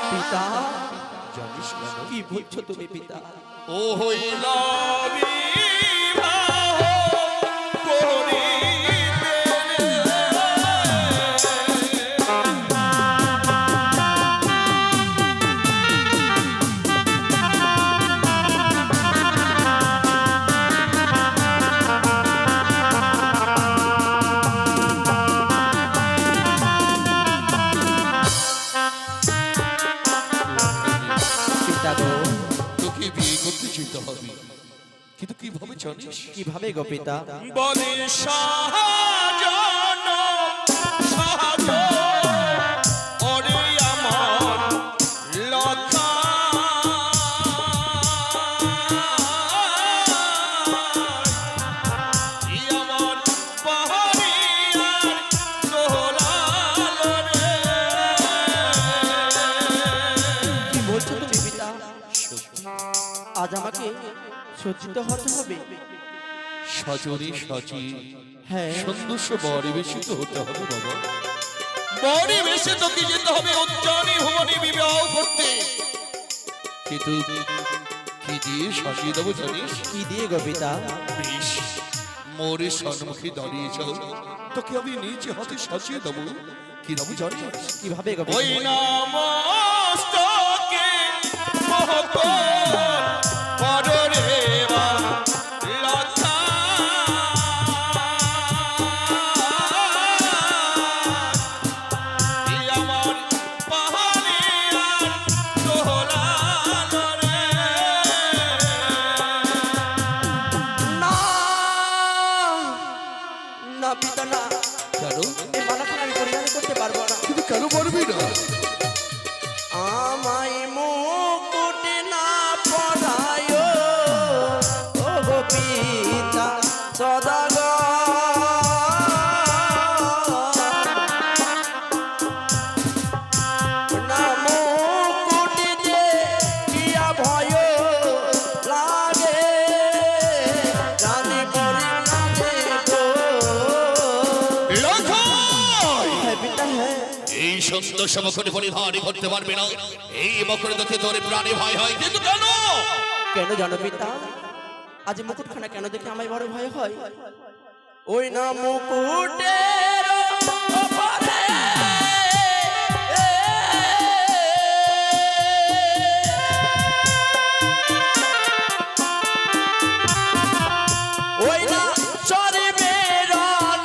পিতা কি বলছো তুমি পিতা ও হইলা বিবাহ করিতে জানিস? কিভাবে গো পিতা? বলে শাহজান শাহজান ওরে আমার লতা আমার পাহাড়িয়ার দোলাল রে। কি বলছো তুমি পিতা? আজ আমাকে সজ্জিত হতে হবে? সজরে সাজি হ্যাঁ, সন্দস্য পরিবেশিত হতে হবে বাবা। পরিবেশে তোকে যেতে হবে উজ্জয়নী ভুবনে বিবাহ করতে। কিন্তু কি দিয়ে সাজিয়ে দেবো জানিস? কি দিয়ে গো পিতা? বেশ, মোরে সম্মুখে দাঁড়িয়ে যাও, তোকে আমি নিজে হাতে সাজিয়ে দেবো। কি দেবো জানিস? কিভাবে গো ওই পিতা? নামস্তকে মহকল পররে বা লতা আমার পাহাড়িয়ার দোলাল রে। না না পিতা না, কেন? এই মালাখানা আমি পরিধান করতে পারবো না। কিন্তু কেন পারবি না? আমায় মুকুট না পরায় ও গো পিতা সদাগর। না মুকুট দেখিয়া ভয় লাগে, জানি মরি লাগে গো। হ্যাঁ পিতা, হ্যাঁ। এই সুন্দর সমকরে পরিধান করতে পারবে না। এই মকরে দেখে তোর প্রাণে ভয় হয়, কিন্তু কেন? কেন জানো পিতা? আজ মুকুটখানা কেন দেখে আমায় বড় ভয় হয়? ওই না মুকুটের ওপরে ওই না চরবের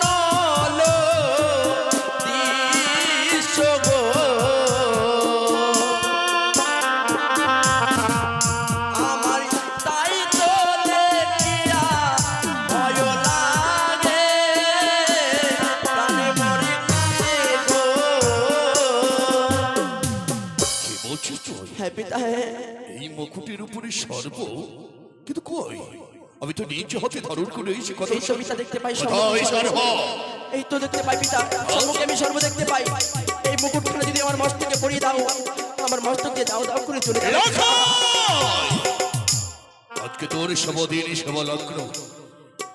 নলো দৃশ্য গো। আমার তাই তো দেখিয়া ভয় লাগে, প্রাণে মরে কাঁদে গো। কি বলছিস তুই? হ্যাঁ পিতা, হ্যাঁ। এই মুকুটের উপরে সর্প, কিন্তু কই? আমি তো নিজ হাতে ধারণ করে এসে কথা। এই ছবিটা দেখতে পাই কোথায় সর্প? এই তো দেখতে পাই পিতা, সম্মুখে আমি সর্ব দেখতে পাই। এই মুকুটখানা যদি আমার মস্তকে পরিয়ে দাও, আমার মস্তক দিয়ে দাও দাও করে চলে যাবে। রাখাই! আজকে তোর শুভদিন শুভলগ্ন,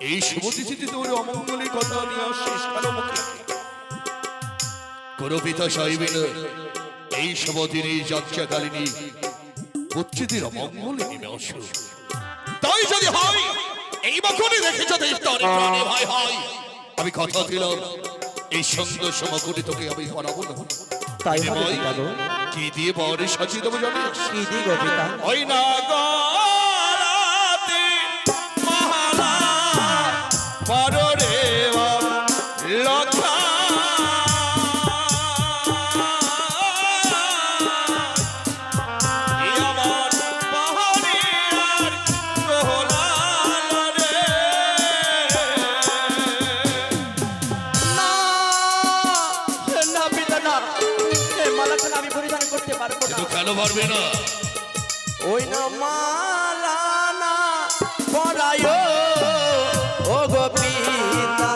এই শুভতিথিতে তোর অমঙ্গলের কথা নিয়ে আসছিস কেন মুখে? কোন পিতা সাহেবের এই শুভদিনে যাত্রাকালিনী পুত্রদের অমঙ্গলে নেমে আসো। তাই যদি হয় এই মকরে দেখে যদি তোর প্রাণে ভয় হয়, আমি কথা দিলাম এই সুন্দর সমকরে তোকে আমি করাবো না। তাই হবে পিতা গো। কি দিয়ে বরে সাজিয়ে দেবো জানিস? কি দি গো পিতা? ওই না গরাতে মহালা পররে লতা আমার পাহাড়িয়ার দোলাল রে। না না পিতা না, এই মালাখানা আমি পরিধান করতে পারবো না। কিন্তু কেন পারবে না? ওই না মালা না পরায় ও গো পিতা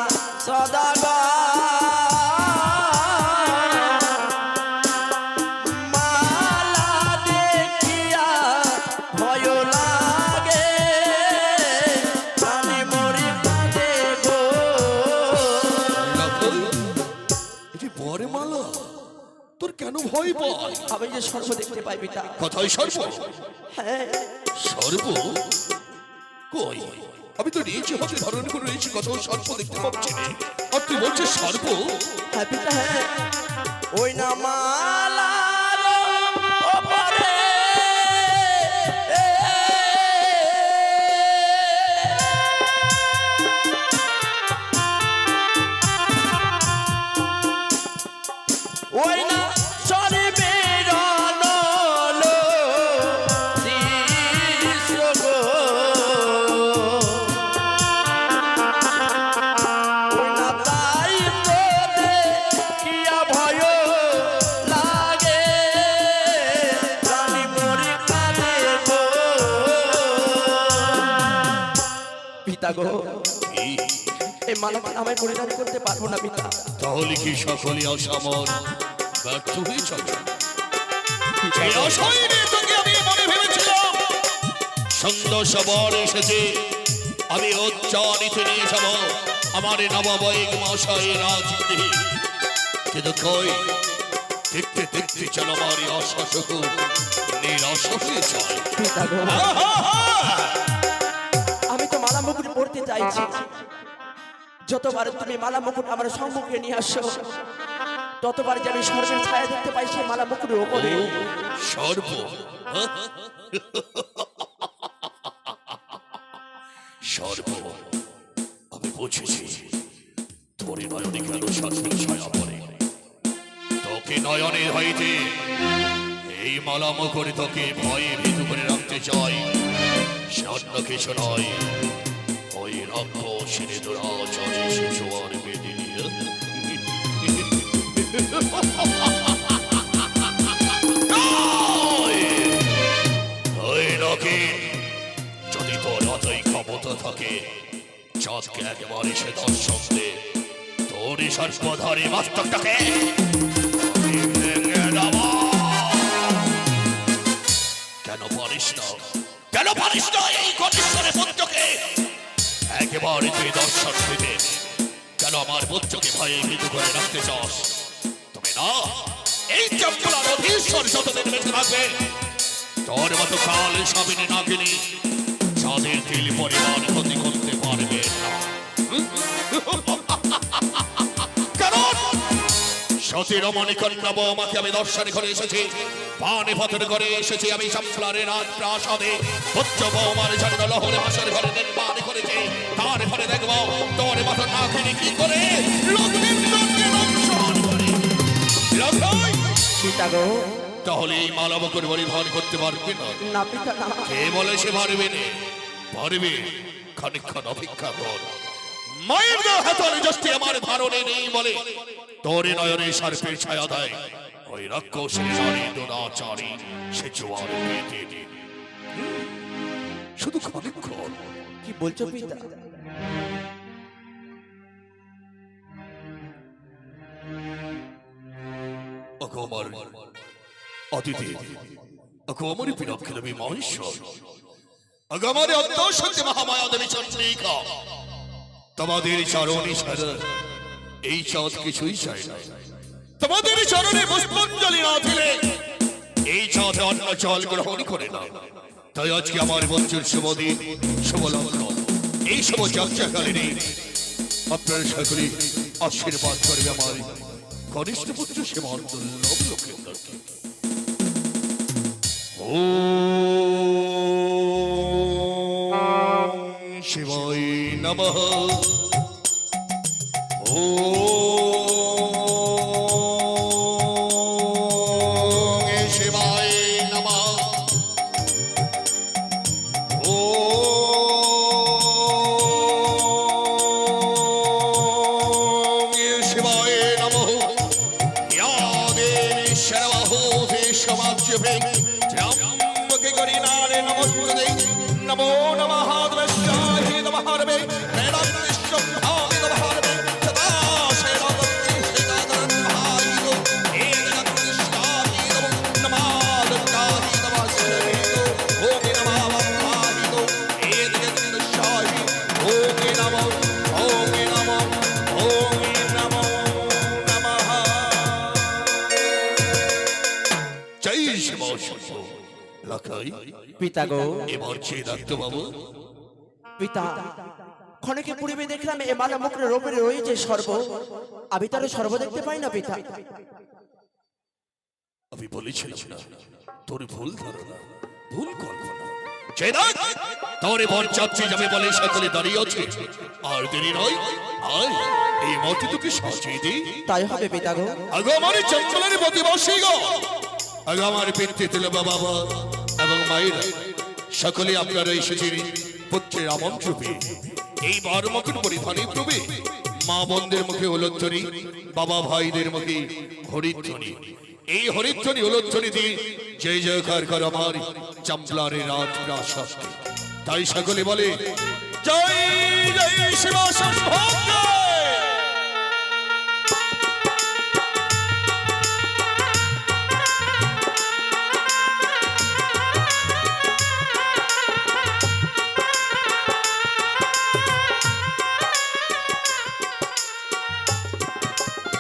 সদাগর। মালা দেখিয়া ভয় লাগে, প্রাণে মরে কাঁদে গো। রাখাল, এটি বরে মালা, তোর কেন ভয় পায়? আমি যে সর্ব দেখতে পাই পিতা। কথাই সর্ব? হ্যাঁ, সর্ব কই? আমি তো নিজ হাতে ধারণ করে রয়েছি, কথা সর্প দেখতে পাচ্ছি না। আর তুই বলছিস সর্প? হ্যাঁ পিতা, হ্যাঁ। ওই না মালার ওপরে ওই না চরবের নলো দৃশ্য গো। পিতা গো, এই, এই মালামাল আমায় পরিধান করতে পারবো না পিতা। তাহলে কি সকলে অসমর ব্যর্থ হয়ে চলে? পিতা এই গো, আশায় নিয়ে তোকে আমি মনে ভেবেছিলাম সন্ধ্যা সবার এসেছে, আমি উচ্চারিতে নিয়ে যাব আমার নববৈক মশাই রাজগৃহে। কিন্তু কই দেখতে দেখতে চলো আমার আশা শুধু নিরাশ হয়ে যায়। পিতা গো, আমি তো মালা মুকুট পড়তে চাইছি। যতবার তুমি মালা মুকুট আমার সম্মুখে নিয়ে আসো, ততবার যে আমি সর্বের ছায়া দেখতে পাই সেই মালা মুকুটের উপরে। সর্ব সর্ব আমি বুঝেছি তোর নয়নে কেন সর্বের ছায়া পড়ে। তোকে নয়নের হইতে এই মালা মুকুট তোকে ভয়ে ভীতু করে রাখতে চাই, সে অন্য কিছু নয়। ওই রাক্ষসের দুরাচারী শিশু আর বেদিনী যদি তোর অতই ক্ষমতা থাকে, চাঁদকে একেবারে সে দর্শক দে, তোর সর্বধারী মস্তকটাকে ভেঙে দেওয়া। কেন পারিস না, কেন পারিস না এই কনিষ্ঠের পুত্রকে একেবারে তুই দর্শন দিতে? কেন আমার পুত্রকে ভয়ে মৃত্যু করে রাখতে চাস? তবে না, এই চম্পলার অধীশ্বর যতদিন বেঁচে থাকবে, তোর মতো কাল সাবিনে না কিনি চাঁদের তিল পরিমাণ ক্ষতি করতে পারবে না। কারণ সতী রমণী কন্যা বৌমাকে আমি দর্শন করে এসেছি, পানে পাথর করে এসেছি আমি চম্পলারের রাজ প্রাসাদে। পুত্র বৌমার জন্য লহরে মাসের ঘরে নির্মাণ করেছি, তার ঘরে দেখবো তোর মতো না কিনি কি করে লগ্নির লগ্নে দর্শন করে। লগ্নাই পিতা গো, তাহলে এই মালা মুকুট পরিধান করতে পারবে না? না পিতা না। কে বলে সে পারবে না? পারবে, খানিকক্ষণ অপেক্ষা কর। মায়ের হাতের যষ্টি আমার ধারণে নেই বলে তোর নয়নে সর্পের ছায়া দেয় ওই রাক্ষসের নারী দুরাচারী সে জোয়ার পেতে দে। শুধু খানিকক্ষণ। কি বলছো পিতা? ওগো আমার অতিথি, ওগো আমার পিনাক্ষী দেবী মহেশ্বর, ওগো আমার অন্তঃশক্তি মহামায়া দেবী চন্দ্রিকা, তোমাদের চরণে ছাড়া এই চাঁদ কিছুই চাই না। তোমাদের চরণে পুষ্পাঞ্জলি না দিলে এই চাঁদে অন্য জল গ্রহণ করে না। তাই আজকে আমার বঞ্চুর শুভদিন, শুভ লগ্ন, এই শুভ যাত্রাকালীনে আপনারা সকলে আশীর্বাদ করবে আমার কনিষ্ঠ পুত্র সেবার দুর্লভ লোকেন্দ্রকে। ওম শিবায় নমঃ। ওম শিবায় নমঃ। ওম শিবায় নমঃ। या देवी सर्वभूते समाज्यते त्र्यम्बके गौरीनारे नमोस्तुते। नमो नमः द्रष्टाहि नमः रवे प्रणतश्चम्भाहि नमः रवे सदा शैलवती श्रीदाधरन्भायितो एतदकृष्टाहि नमो नमः दत्ताहि नमः सर्वेतो ओम नमः वन्दाहितो एतदकृष्टाहि ओम नमः ओम नमः ओम नमः नमः। জয় শিব শম্ভু। লাখাই পিতা গো, এবার চেয়ে রাখতো বাবু। পিতা ক্ষণিকের পূর্বে দেখলাম এ মালা মুকুটের উপরে রয়েছে সর্ব, আমি তার সর্ব দেখতে পাই না পিতা। আমি বলেছিলাম না তোর ভুল ধারণা, ভুল কল্পনা। চেয়ে রাখ, তোর এবার চাচ্ছি যাবে বলে সকলে দাঁড়িয়ে আছে। আর দেরি নয়, আয় এই মতে তোকে সাজিয়ে দিই। তাই হবে পিতা গো। আগো আমার চঞ্চলের প্রতিবাসী গো, আগো আমার পিতৃতুল্য বাবা এবং মায়েরা, সকলে আপনারা এসেছেন পুত্রের আমন্ত্রণ পেয়ে। এই বার মুকুট পরিধানে প্রবে মা বোনদের মুখে উলধ্বনি, বাবা ভাইদের মুখে হরিধ্বনি। এই হরিধ্বনি উলধ্বনি দিয়ে জয় জয়কার কর আমার চম্পলারের রাজ প্রাসাদকে। তাই সকলে বলে জয় জয় শিব শম্ভু জয়।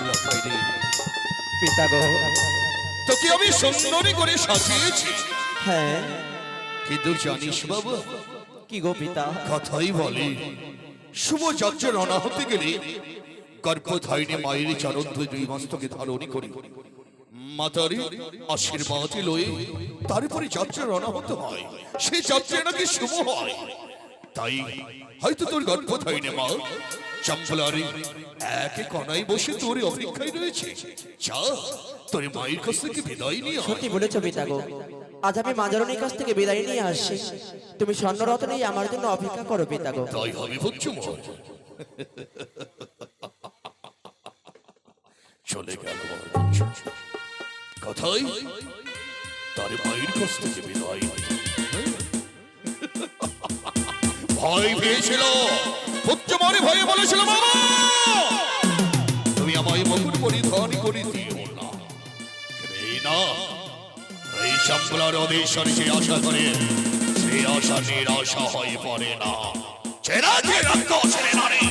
লক্ষাই রে, পিতা গো। তোকে আমি সুন্দরী করে সাজিয়েছি, হ্যাঁ, কিন্তু জানিস বাবা, কি গো পিতা? কথাই বলে শুভ যাত্রার রওনা হতে গেলে গর্ভধারিণী মায়ের চরণ ধুয়ে দুই মস্তকে ধারণ করি মাতারি আশীর্বাদ লয়ে তারপরে যাত্রা রওনা হতে হয়। সেই যাত্রা নাকি শুভ হয়। তাই হয়তো তোর গর্ভধারিণী মা চম্পলারে একে কনায় বসে তোর অপেক্ষায় রয়েছে। যা তোর মায়ের কাছ থেকে বিদায় নিয়ে আয়। সত্যি বলেছো পিতা গো, আজ আমি মাজারণীর কাছ থেকে বিদায় নিয়ে আসছি। তুমি স্বর্ণরত্নেই আমার জন্য অপেক্ষা করো পিতা গো। তাই হবে বুঝছো মা। চলে গেল আমার বুঝছো। কথাই তার মায়ের কাছ থেকে বিদায়। ভয় পেয়েছিল, পুত্র মনে ভয়ে বলেছিল বাবা তুমি আমায় মুকুট পরিধান করে দিও না। এই না, এই সম্পলার অদেশ্বরে যে আশা করে সেই আশা নিরাশা হয়ে পড়ে না। চেনা যে রক্ত ছেড়ে নারে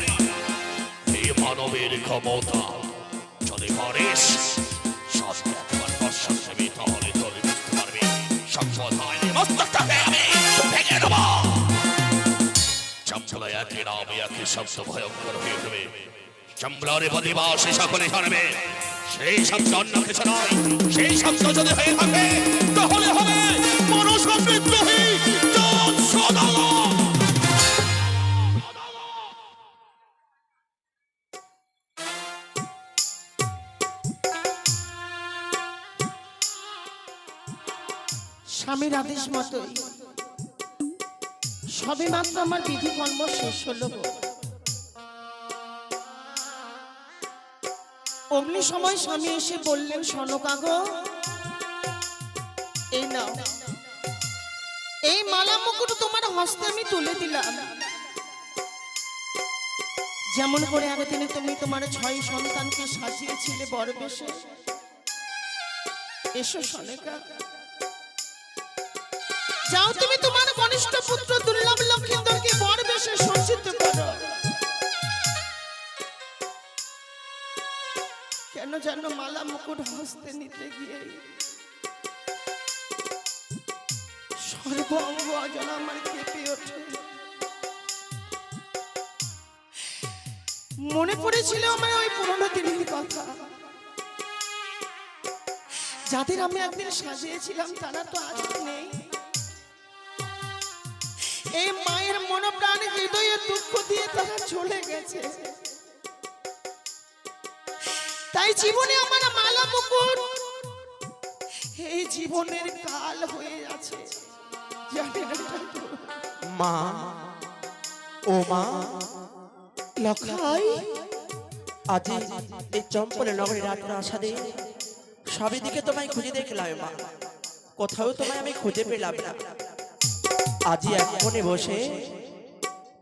এই মানবের ক্ষমতা যদি পারিস সত্যি একবার বর্ষণ দেবে তাহলে তোর বুঝতে পারবি সম্পদ হয়নি মস্তকটাকে আমি ভেঙে দেব। চম্পলা একই নাম একই শব্দ ভয়ঙ্কর হয়ে উঠবে। চম্পলারে প্রতিবাস সকলে জানবে সেই শব্দ অন্য কিছু নয়। সেই শব্দ যদি হয়ে থাকে তাহলে হবে মনুষ্য বিদ্রোহী সদা। স্বামীর আদেশ মতোই সবে মাত্র আমার বিধি কর্ম শেষ হলো। অমনি সময় স্বামী এসে বললেন, সনকাগো এই নাও, এই মালা মুকুট তোমার হস্তে আমি তুলে দিলাম। যেমন করে আগে দিনে তুমি তোমার 6 সন্তানকে সাজিয়েছিলে বড় বেশে, এসো সনেকা, যাও তুমি তোমার কনিষ্ঠ পুত্র দুর্লভ লক্ষিন্দরকে বর বেশে সজ্জিত করো। কেন জানো মালা মুকুট হস্তে নিতে গিয়ে সর্ব অঙ্গ অজানা আমার কেঁপে ওঠে। মনে পড়েছিল আমার ওই পুরনো দিনের কথা, যাদের আমি একদিন সাজিয়েছিলাম তারা তো আজ নেই। এই মায়ের মনোপ্রাণ হৃদয়ে দুঃখ দিয়ে তারা চলে গেছে। তাই জীবনে আমার মালা মুকুট এই জীবনের কাল হয়ে আছে। মা, ও মা, লক্ষাই, আজ এই চম্পলে নগরী রাত্রে আসাদে সবই দিকে তোমায় খুঁজে দেখলাম মা, কোথাও তোমায় আমি খুঁজে পেলাম না। আজি এক কোণে বসে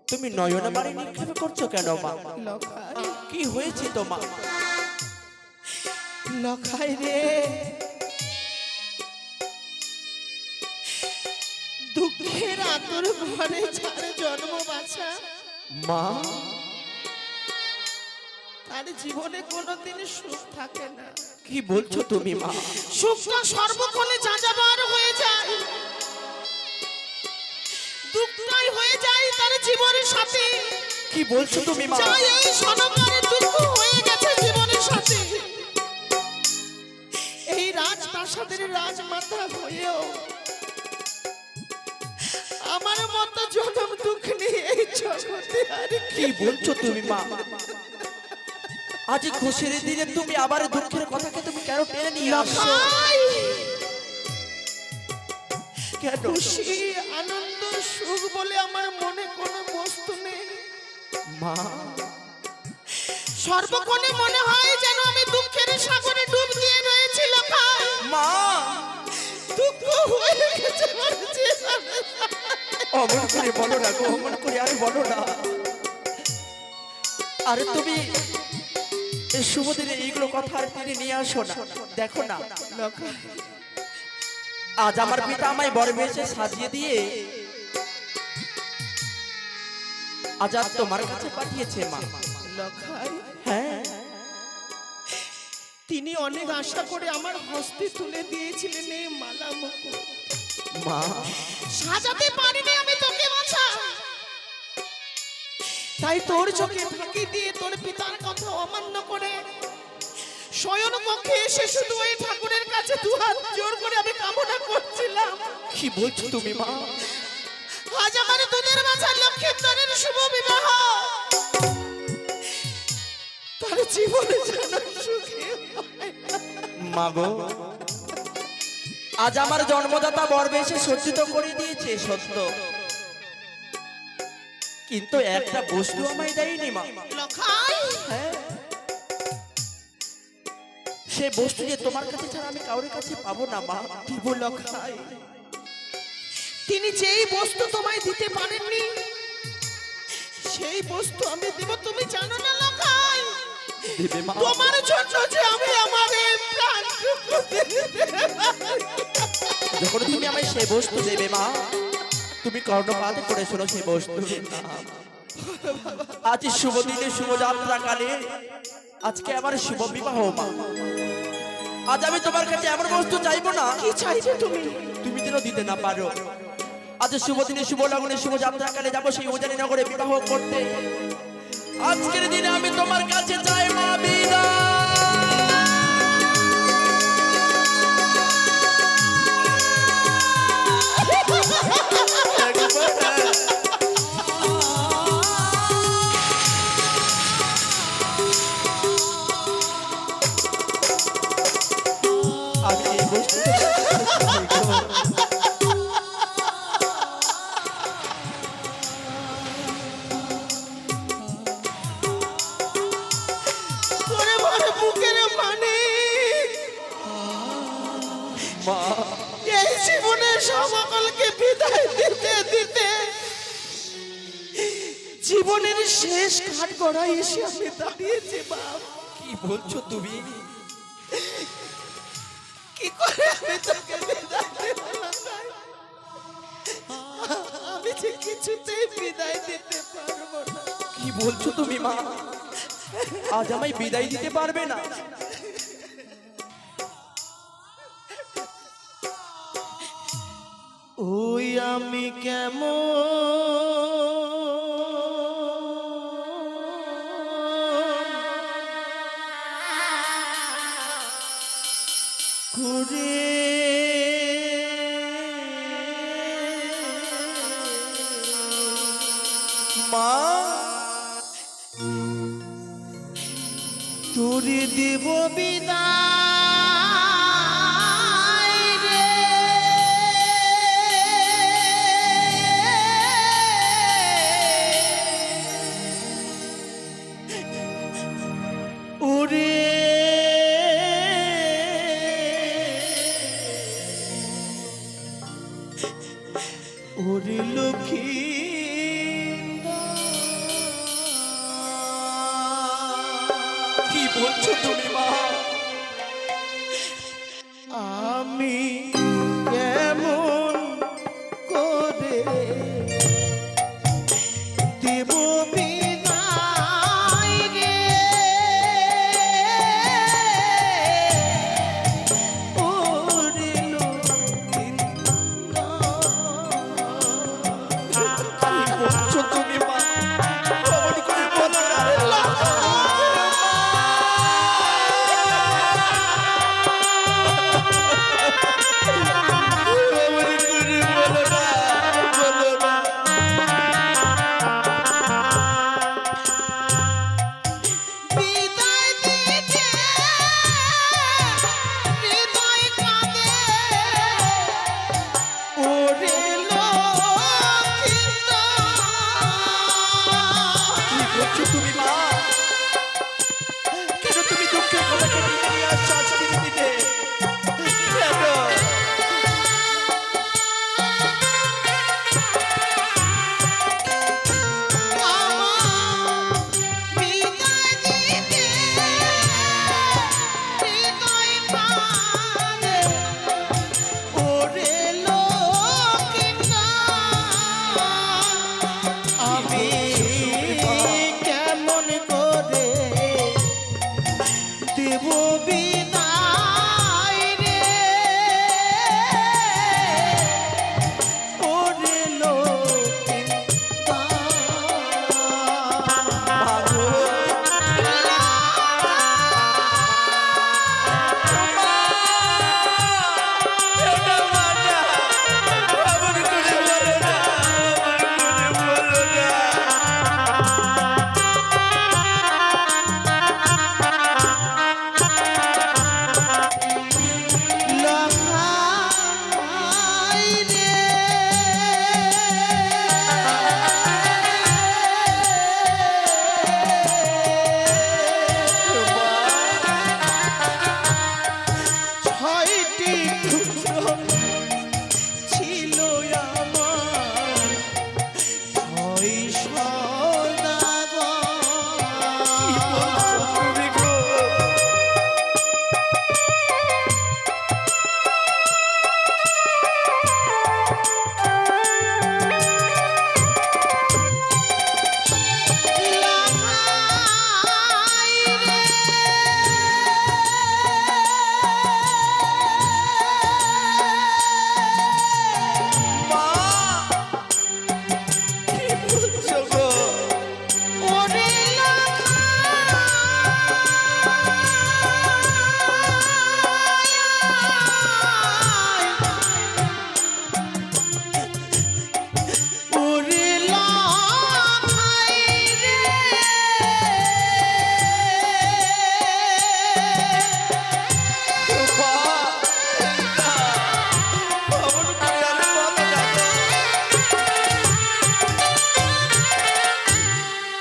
তুমি নয়ন বাড়ি নিক্ষেপ করছো কেন মা? লক্ষাই, কি হয়েছে তোমার? লক্ষাই রে, দুঃখের আতর ঘরে যার জন্ম বাছা মা, তার জীবনে কোনোদিন সুখ থাকে না। কি বলছো তুমি মা? সুখটা সর্বক্ষণে যাযাবর হয়ে যায়, দুঃখটাই হয়ে যায় তার জীবনের সাথে। কি বলছো তুমি মা? যাই এই সনকারের দুঃখ হয়ে গেছে জীবনের সাথে। এই রাজপ্রাসাদের রাজমাতা হয়েও আমার মতো জনম দুঃখ নিয়ে এই জগতে আর কি বলছো তুমি মা? আজ খুশির দিনে তুমি আবার দুঃখের কথাকে তুমি কেন টেনে নিয়ে আসছো? লক্ষাই, কেন? খুশি আনন্দ সুখ বলে আমার মনে কোনো বস্তু নেই মা, সর্বক্ষণে মনে হয় যেন আমি দুঃখের সাগরে ডুব দিয়ে রয়েছি। লক্ষাই, মা, দুঃখ হয়ে গেছে আমার জীবনে। ও অমন করে বলো না গো, অমন করে আর বলো না। আরে তুমি এই শুভ দিনে এইগুলো কথা আর টেনে নিয়ে আসো না। দেখো না, আজ আমার পিতা আমায় বর বেশে সাজিয়ে দিয়ে আজ আর তোমার কাছে পাঠিয়েছে মা। লখাই, হ্যাঁ, তিনি অনেক আশা করে আমার হস্তে তুলে দিয়েছিলেন এই মালা মুকুট। মা সাজাতে পারিনি আমি তোকে বাছা, তাই তোর চোখে ফাঁকি দিয়ে তোর পিতার কথা অমান্য করে শয়ন কক্ষে এসে শুধু ওই ঠাকুরের কাছে দুহাত জোর করে আমি কামনা করছিলাম, কি বলছো তুমি মা? আজ আমার দুধের বাছা লক্ষ্মীন্দরের শুভ বিবাহ, তার জীবনে যেন সুখে হয়। মা গো, আজ আমার জন্মদাতা বর বেশে সজ্জিত করে দিয়েছে সত্য, কিন্তু একটা বস্তু আমায় দেয়নি মা। লখাই, হ্যাঁ, সে বস্তু যে তোমার কাছে ছাড়া আমি কারোর কাছে পাবো না মা। কি বল লখাই, তিনি যেই বস্তু তোমায় দিতে পারেননি সেই বস্তু আমি দেব, তুমি জানো না লখাই? দেবে মা? তোমার জন্য যে আমি আমার এই প্রাণটুকু দিতে পারি। যখন তুমি আমায় সে বস্তু দেবে মা, তুমি কর্ণপাত করে শোনো সেই বস্তু। আজ শুভ দিনে শুভযাত্রা কালে আজকে আমার শুভ বিবাহ মা। আজ আমি তোমার কাছে এমন বস্তু চাইবো না, কি চাইবে তুমি? তুমি যেন দিতে না পারো। আজ শুভ দিনে শুভ লগনে শুভযাত্রা কালে যাবো সেই উজানি নগরে বিবাহ করতে। আজকের দিনে আমি তোমার কাছে চাই মা বিদায়। আমি এই বস্তু ওরে বড় বুকের মানে মা, এই জীবনে সকলকে বিদায় দিতে দিতে জীবনের শেষ ঘাট গড়ায় এসে আমি দাঁড়িয়েছি বাপ। কি বলছো তুমি? কি করে আমি তোকে বিদায় দেব লখাই? আমি যে কিছুতেই বিদায় দিতে পারবো না। কি বলছো তুমি মা? আজ আমায় বিদায় দিতে পারবে না? ওই আমি কেমন করে মা, তোরে দেব বিদায় রে, ওরে ওরে লক্ষ্মী কি বলছো তুমি মা? আমি কেমন করে দেব বিদায় রে, ওরে লক্ষ্মীন্দর। ছয়টি পুত্র ছিল আমার, ছয় সদাগর।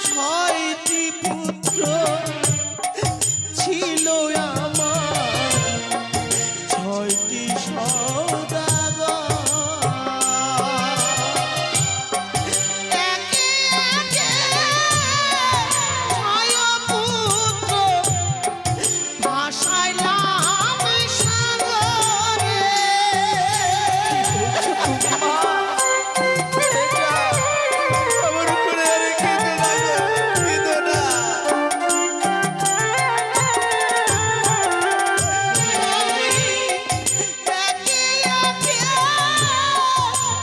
ছয়টি পুত্র ছিল আমার, ছয়টি সদাগর। একে একে ছয় পুত্র ভাসাইলাম সাগরে। আমার উপরে আর কেঁদো না গো, কেঁদো না। একে একে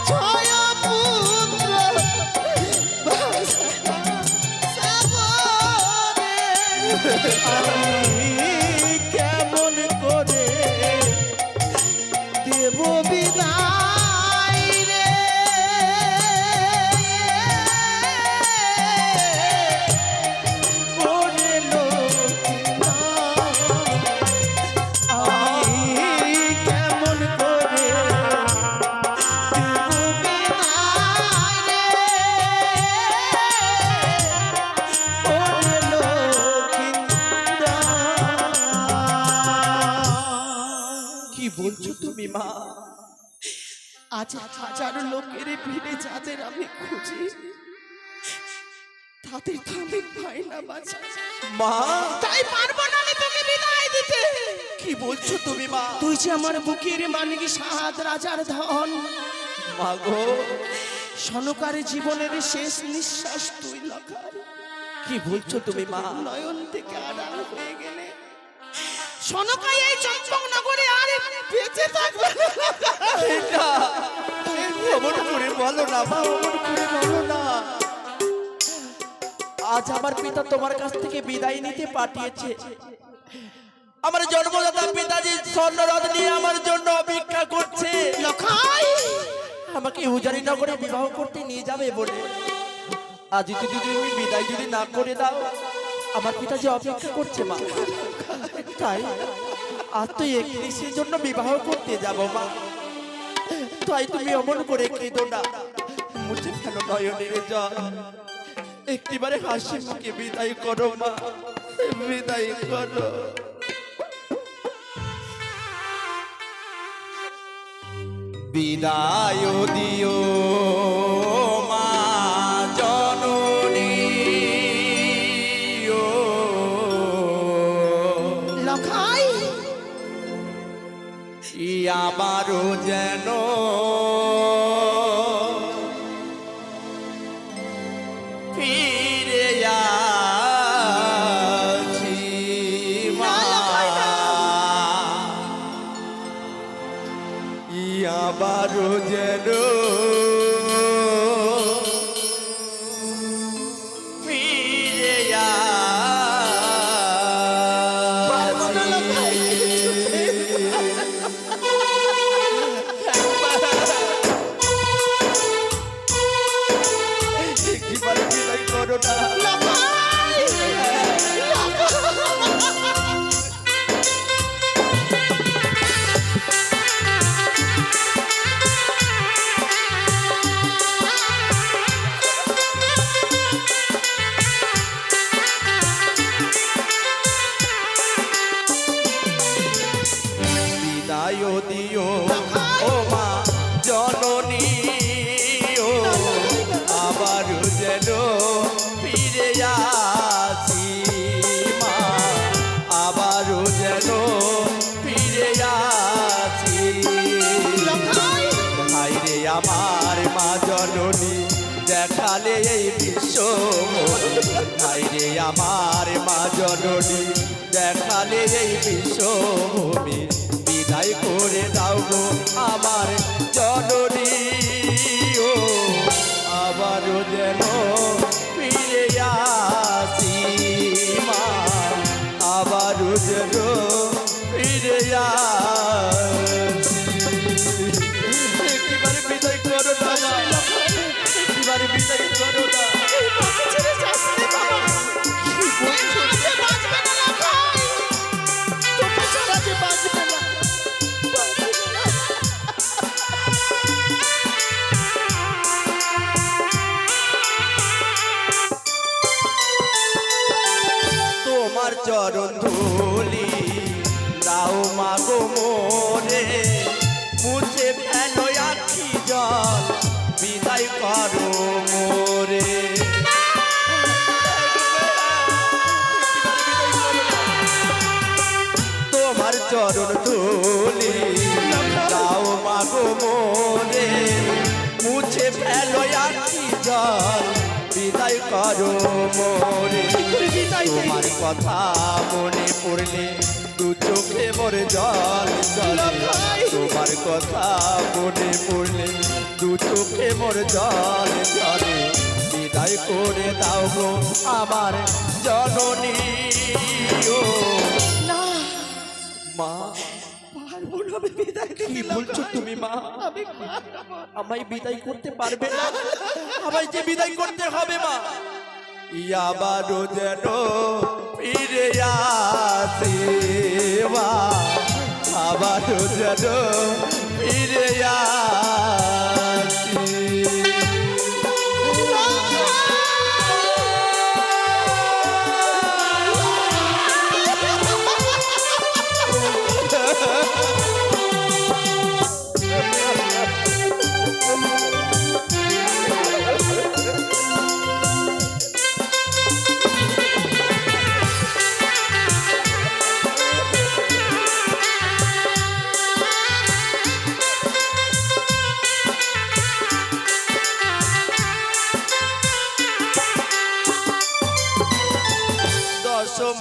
ছয় পুত্র ভাসাইলাম সাগরে। আমি কেমন করে দেব বিদায় রে? ওরে লোকিনা, আমি কেমন করে দেব বিদায় রে? ওরে লোকিনা। কি বলছো তুমি মা? আজ হাজারো লোকের ভিড়ে যাদের আমি খুঁজি, তাদের তো আমি পাই না বাছা। মা তাই পারবো না আমি তোকে বিদায় দিতে। কি বলছো তুমি মা? তুই যে আমার বুকের মানিক সাত রাজার ধন, মা গো সনকারে জীবনের শেষ নিঃশ্বাস তুই লাগাই। কি বলছো তুমি মা? নয়ন থেকে আড়াল হয়ে গেলে সনকাই এই চম্পক নগরে আর বেঁচে থাকবে না। এটা অমন করে বলো না মা, অমন করে বলো না। আজ আমার পিতা তোমার কাছ থেকে বিদায় নিতে পাঠিয়েছে। আমার জন্মদাতা পিতাজি স্বর্ণরথ নিয়ে আমার জন্য অপেক্ষা করছে। লখাই আমাকে উজানি নগরে বিবাহ করতে নিয়ে যাবে বলে। আজ যদি তুমি বিদায় যদি না করে দাও, আমার পিতাজি অপেক্ষা করছে মা। তাই আজ তো একত্রিশের জন্য বিবাহ করতে যাব মা। তাই তুমি অমন করে কেঁদো না, মুছে ফেলো নয়নের জল। একটিবারে হাসি মুখে বিদায় করো মা, বিদায় করো। বিদায় দিও মা জননী, ও লখাই আমারও যেন ফিরে আসি মা, আমারও যেন ফিরে একটিবারে বিদায় করো না। বিদায় দিও ও মা জননী ও আবার যেন ফিরে আসি মা আবার যেন ফিরে আসি ভাই রে আমার মা জননী দেখালে এই বিশ্ব ভাই রে আমার মা জননী দেখালে এই বিশ্বভূমি বিদায় করে দাও গো আমার জননী ও আবারও যেন ফিরে আসি মা আবারও যেন ফিরে আসি একবার বিদায় করো না মা একবার বিদায় করো না তোমার চরণ ধুলি দাও মাগো মোরে মুছে ফেলো আখি জল বিদায় করো মোরে তোমার চরণ ধুলি দাও মাগো মোরে মুছে ফেলো আখি জল বিদায় করো মোরে তোমার কথা মনে পড়লে দু চোখে মোর জল জলে তোমার কথা মনে পড়লে দু চোখে মোর জল জলে বিদায় করে দাও গো আমার জননী ও মা কি বলছো তুমি মা আমায় বিদায় করতে পারবে না আমায় যে বিদায় করতে হবে মা আবারও যেন ফিরে আসি মা আবারও যেন ফিরে আসি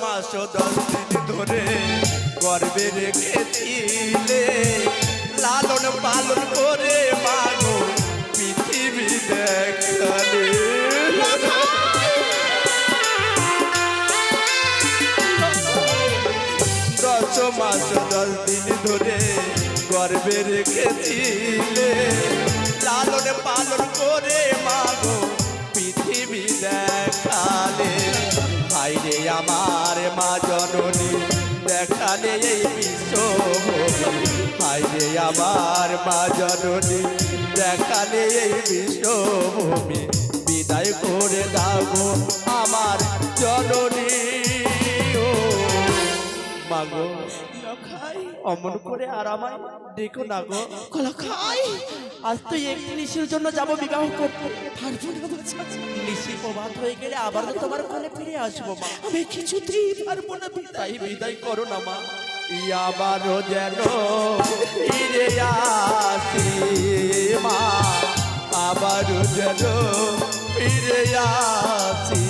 মাস 10 দিন ধরে গর্বে রেখেছিলে লালন পালন করে মাগো পৃথিবী দেখালে 10 মাস 10 দিন ধরে গর্বে রেখেছিলে লালন পালন করে মাগো পৃথিবী দেখালে ভাই রে আমার মা জননী দেখালে এই বিশ্বভূমি ভাই রে আমার মা জননী দেখালে এই বিশ্বভূমি বিদায় করে দাও গো আমার জননী ও মাগো অমন করে আর আমায় দেখো না গো আজ তো 31-এর জন্য যাবো বিবাহ করতে নিশি প্রভাত হয়ে গেলে আবার তো তোমার কোলে ফিরে আসবো মা আমি কিছুতেই পারবো না তাই বিদায় করো না মা আবারও যেন ফিরে আসি মা আবারও যেন ফিরে আসি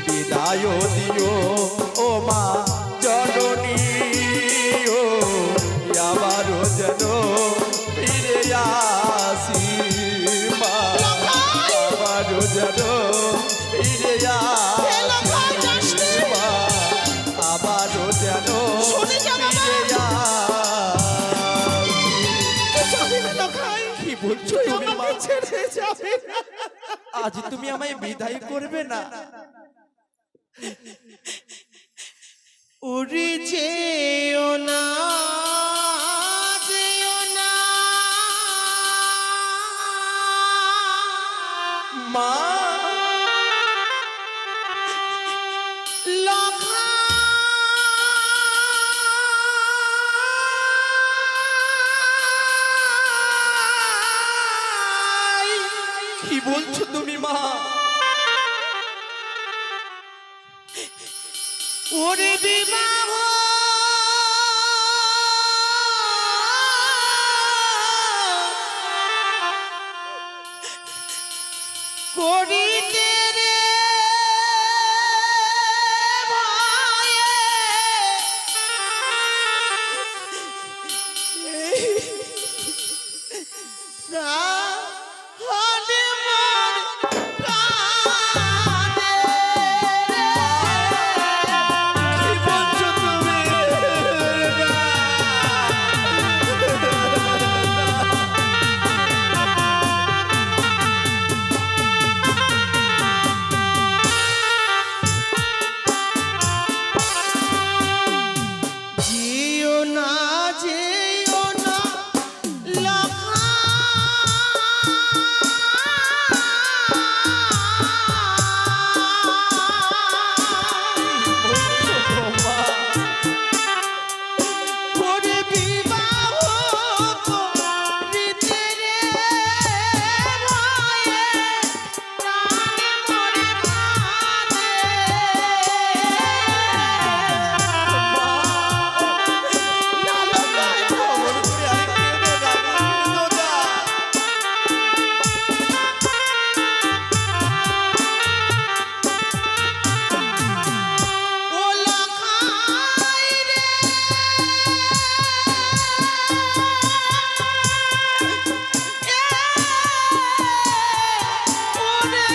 বিদায় দিও ও মা জননী ও আবারও যেন ফিরে আসি মা আবারও যেন ফিরে আসি মা আবারও যেন ফিরে আসি কি বলছো তুমি মা ছেড়ে যাবে আজ তুমি আমায় বিদায় করবে না উড়ে যেও না যেও না মা লখা বলছো তুমি মা? ওরে বিবাহ করিতে রে ভয়ে প্রাণে মোর প্রাণে কি বলছো তুমি? জিও না যেও না লখা ওরে বিবাহ করিতে রে ভয়ে প্রাণে মরে কাঁদে। ও লখাই রে ওরে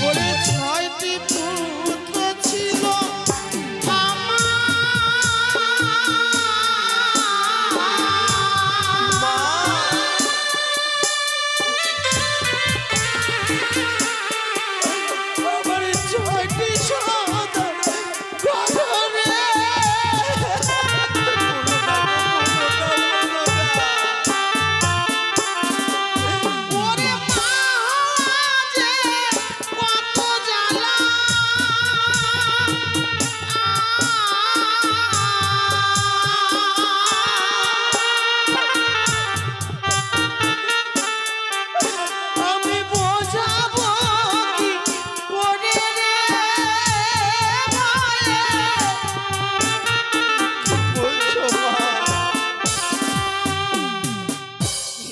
ওরে ছয়টি পুত্র ছিল আমার ছয়টি সন্তান গর্ভে। ওরে মা যে কত জ্বালা আমি বোঝাবো কি করে রে ভয়ে বলছো মা?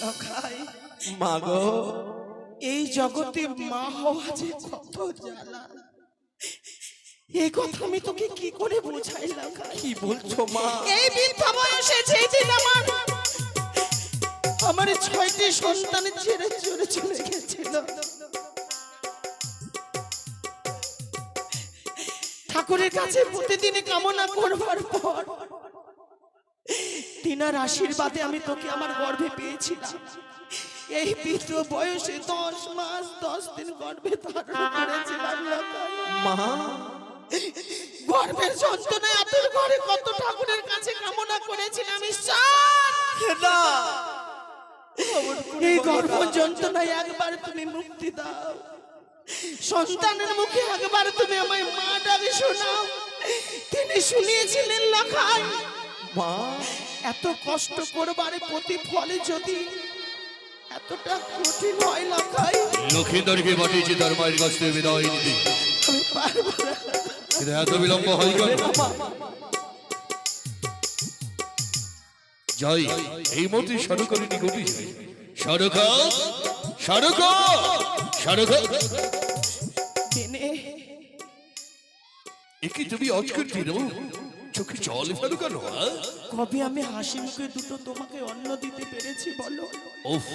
লখাই মা গো, এই জগতে মা হওয়া যে কত জ্বালা, এই কথা আমি তোকে কি করে বোঝাই লখাই? কি বলছো মা? এই বৃদ্ধা বয়সে যেই দিন আমার 6টি সন্তান ছেড়ে চলে চলে গেছিল, ঠাকুরের কাছে প্রতিদিন কামনা করবার পর তিনার আশীর্বাদে আমি তোকে আমার গর্ভে পেয়েছিলাম। এই বৃদ্ধ বয়সে 10 মাস 10 দিন গর্ভে ধারণ করেছিলাম লখাই। মা, গর্ভের যন্ত্রণায় আতুর ঘরে কত ঠাকুরের কাছে কামনা করেছিলাম, ঈশ্বর না, এই গর্ভ যন্ত্রণায় একবার তুমি মুক্তি দাও, সন্তানের মুখে একবার তুমি আমায় মা ডাকে শোনাও। তিনি শুনিয়েছিলেন লখাই, মা, এত কষ্ট করবার প্রতিফলে যদি এতটা কঠিন হয় লখাই, লক্ষিন্দরকে পাঠিয়েছি তার মায়ের কাছ থেকে বিদায় নিতে, আমি পারবো না। কিন্তু এত বিলম্ব হয় কেন? যাই, এই মতে সরকারিনী ঘটি সরকা সরকা সরকা। দিনে একে তুমি আজকের দিনও চোখে জল ফেলো কেন? কবে আমি হাসি মুখে দুটো তোমাকে অন্ন দিতে পেরেছি বলো? ওফ,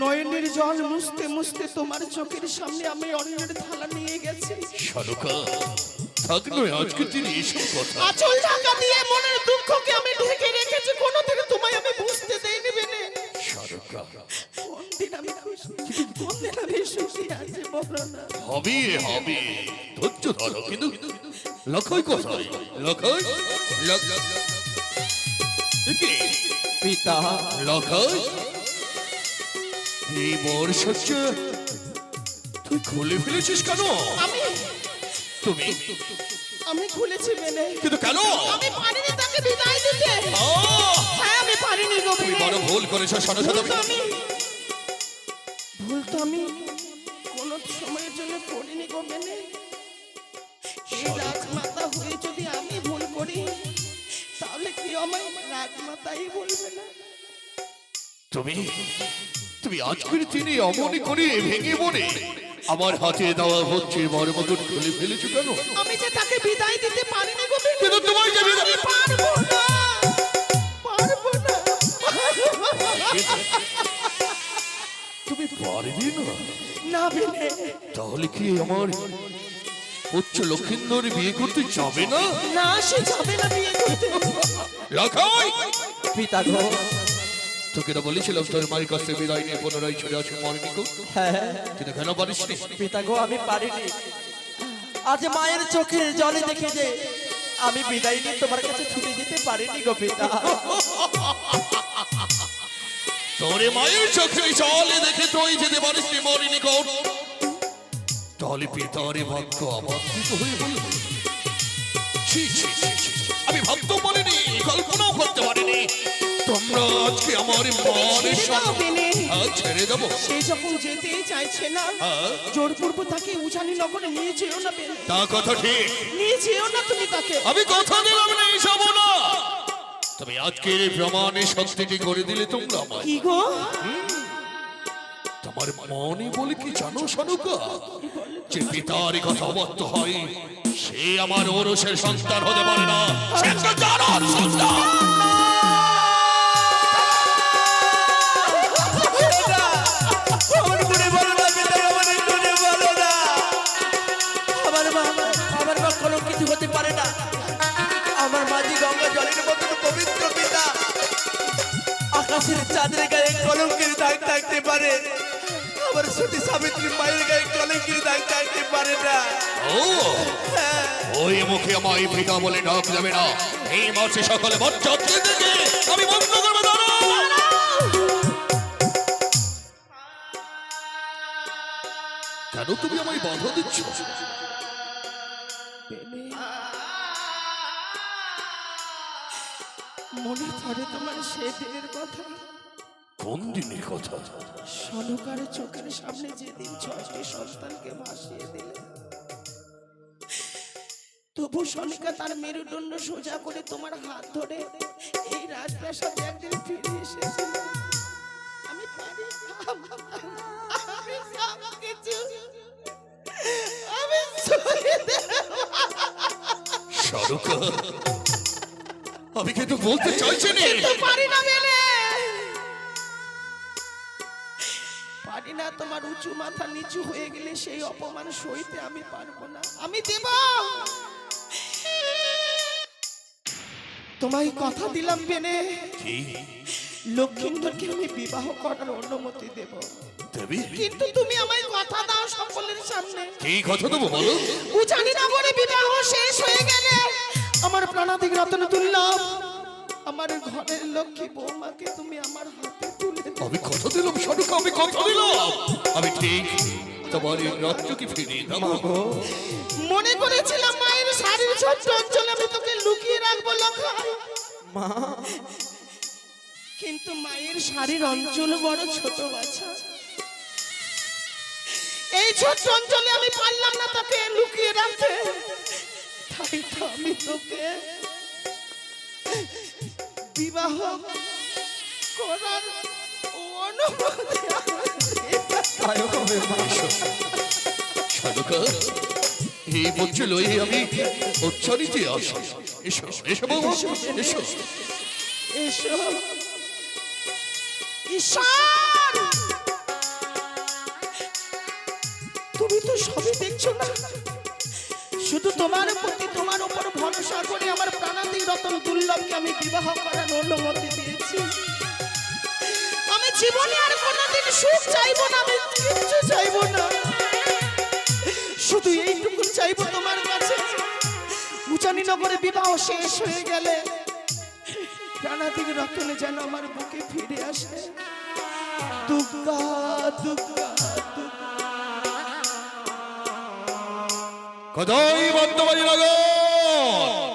নয়নের জল মুছতে মুছতে তোমার চোখের সামনে আমি অন্নের থালা নিয়ে গেছি। সরকা থাক নয় আজকের দিনে এসব কথা। আঁচল ঢাকা দিয়ে মনের দুঃখকে আমি ঢেকে রেখেছি, কোনোদিন তোমায় আমি বুঝতে দেইনি বেনে। সরকা কোন দিন আমি খুশি, কোন দিন আমি সুখী আছি বলো না? হবে হবে, ধৈর্য ধরো। কিন্তু লক্ষই কোথায়? লক্ষই পিতা, লক্ষই এই বর্ষা তুই খুলে ফেলেছিস কেন? আমি তুমি আমি খুলেছি বেনে, কিন্তু কেন? আমি পারিনি তাকে বিদায় দিতে। আহ! হ্যাঁ আমি পারিনি গো তুই বেনে। বড় ভুল করেছিস সরস্বতী। ভুল তো আমি কোনো সময়ের জন্য করিনি গো বেনে। এই রাজমাতা হয়ে যদি আমি ভুল করি তাহলে কি আমায় রাজমাতাই বলবে না? তুমি তুমি আজকের দিনে অমনি করে ভেঙে পড়ে আমার হাতে দেওয়া হচ্ছে বড় মতন খুলে ফেলেছো কেন? আমি যে তাকে বিদায় দিতে পারিনি গো বেনে। কিন্তু তোমায় যে বিদায়- আমি পারবো না, পারবো না। তুমি পারবি না? না বেনে, তাহলে কি আমার উচ্চ লক্ষিন্দর বিয়ে করতে যাবে না? না সে যাবে না বিয়ে করতে। লাখাই পিতা গো, তোকে না বলেছিলাম তোর মায়ের কাছে বিদায় নিয়ে পুনরায় চলে আসো মর্নিকো। হ্যাঁ কিন্তু কেন পারিসনি? পিতা গো, আমি পারিনি। আজ মায়ের চোখের জলে দেখে যে আমি বিদায় নিয়ে তোমার কাছে ছুটে যেতে পারিনি গো পিতা। তোরে মায়ের চোখে জলে দেখে তুই যেতে পারিসনি মর্নিকো, তাহলে পিতারে বাক্য আবদ্ধ হয়ে বলল। ছি, ছি, ছি, ছি, ছি। আমি ভাবতেও পারিনি, কল্পনাও করতে পারিনি তোমরা আজকে আমার মানের সামনে ছেড়ে দেবো। সে যখন যেতেই চাইছে না, হ্যাঁ। জোরপূর্বক তাকে উজানি নগরে নিয়ে যেও না বেনে, তা কথা ঠিক, নিয়ে যেও না তুমি তাকে। আমি কথা দিলাম না এসব না। তবে আজকের এই প্রমাণে সত্যিটি করে দিলে তোমরা আমায়। কি গো? তোমার মনে বলে কি জানো সনুকা, যে পিতার কথা অবত্য হয় সে আমার ওরসের সন্তান হতে পারে না, সে একটা জানোয়ার সন্তান। আমার মনে বলো না পিতা, আমার মনে বলো না। আমার মা কোনো কিছু হতে পারে না। আমার মাঝি গঙ্গা জলের মতন পবিত্র পিতা। আকাশের চাঁদের গায়ে কলঙ্কের দাগ থাকতে পারে, আমার সতী সাবিত্রী মায়ের গায়ে কলঙ্কের দাগ থাকতে পারে না। ও ওই মুখে আমায় পিতা বলে ডাক যাবে না। এই মাসে সকলে বরযাত্রী থেকে আমি বন্ধ করবো। কেন তুমি আমায় বাধা দিচ্ছ? মনে পড়ে তোমার সে দিনের কথা? কোন দিনের কথা? সনকার চোখের সামনে যেদিন 6টি সন্তানকে ভাসিয়ে দিলে, তবু সনিকা তার মেরুদণ্ড সোজা করে তোমার হাত ধরে এই রাজপ্রাসাদে একদিন ফিরে এসেছিল। আমি পারি আমি সব কিছু আমি সয়ে দেব। সরকা, আমি কিন্তু বলতে চাইছি না। কিন্তু পারি না মেনে, পারি না। তোমার উঁচু মাথা নিচু হয়ে গেলে সেই অপমান সইতে আমি পারবো না। আমি দেব, তোমায় কথা দিলাম বেনে, কি লক্ষিন্দরকে আমি বিবাহ করার অনুমতি দেব। দেবী? কিন্তু তুমি আমায় কথা দাও সকলের সামনে, কি কথা দেবো বলো? উজানি নগরে বিবাহ শেষ হয়ে গেলে আমার প্রাণাধিক রত্ন দুর্লভ আমার ঘরের লক্ষ্মী বৌমাকে তুমি আমার হাতে তুলে দেবে। আমি কথা দিলাম সরকা, আমি কথা দিলাম। আমি ঠিক তোমার এই রাজ্যকে ফিরিয়ে দেবো। মনে করেছিলাম মায়ের শাড়ির ছোট্ট অঞ্চলে আমি তোকে লুকিয়ে রাখবো লখাই, মা, কিন্তু মায়ের শাড়ির অঞ্চল বড় ছোট বাছা। এই ছোট্ট অঞ্চলে আমি পারলাম না তাকে লুকিয়ে রাখতে, তাই তো আমি তোকে বিবাহ করার অনুমতি তাই হবে মা। সরকা, এই বলছিল এই আমি উচ্চারিতে আসি। এসো এসো বাবু, এসো। এসো। ঈশ্বর, তুমি তো সবই দেখছো না, শুধু তোমার প্রতি তোমার উপর ভরসা করে আমার প্রাণাধিক রতন দুর্লভকে আমি বিবাহ করার অনুমতি দিয়েছি। আমি জীবনে আর কোনোদিন সুখ চাইবো না, আমি কিচ্ছু চাইবো না, শুধু এইটুকু চাইবো তোমার কাছে, উজানি নগরে বিবাহ শেষ হয়ে গেলে প্রাণাধিক রতনে যেন আমার বুকে ফিরে আসে। দুর্গা দুর্গা দুর্গা কদই বর্তমানী নগর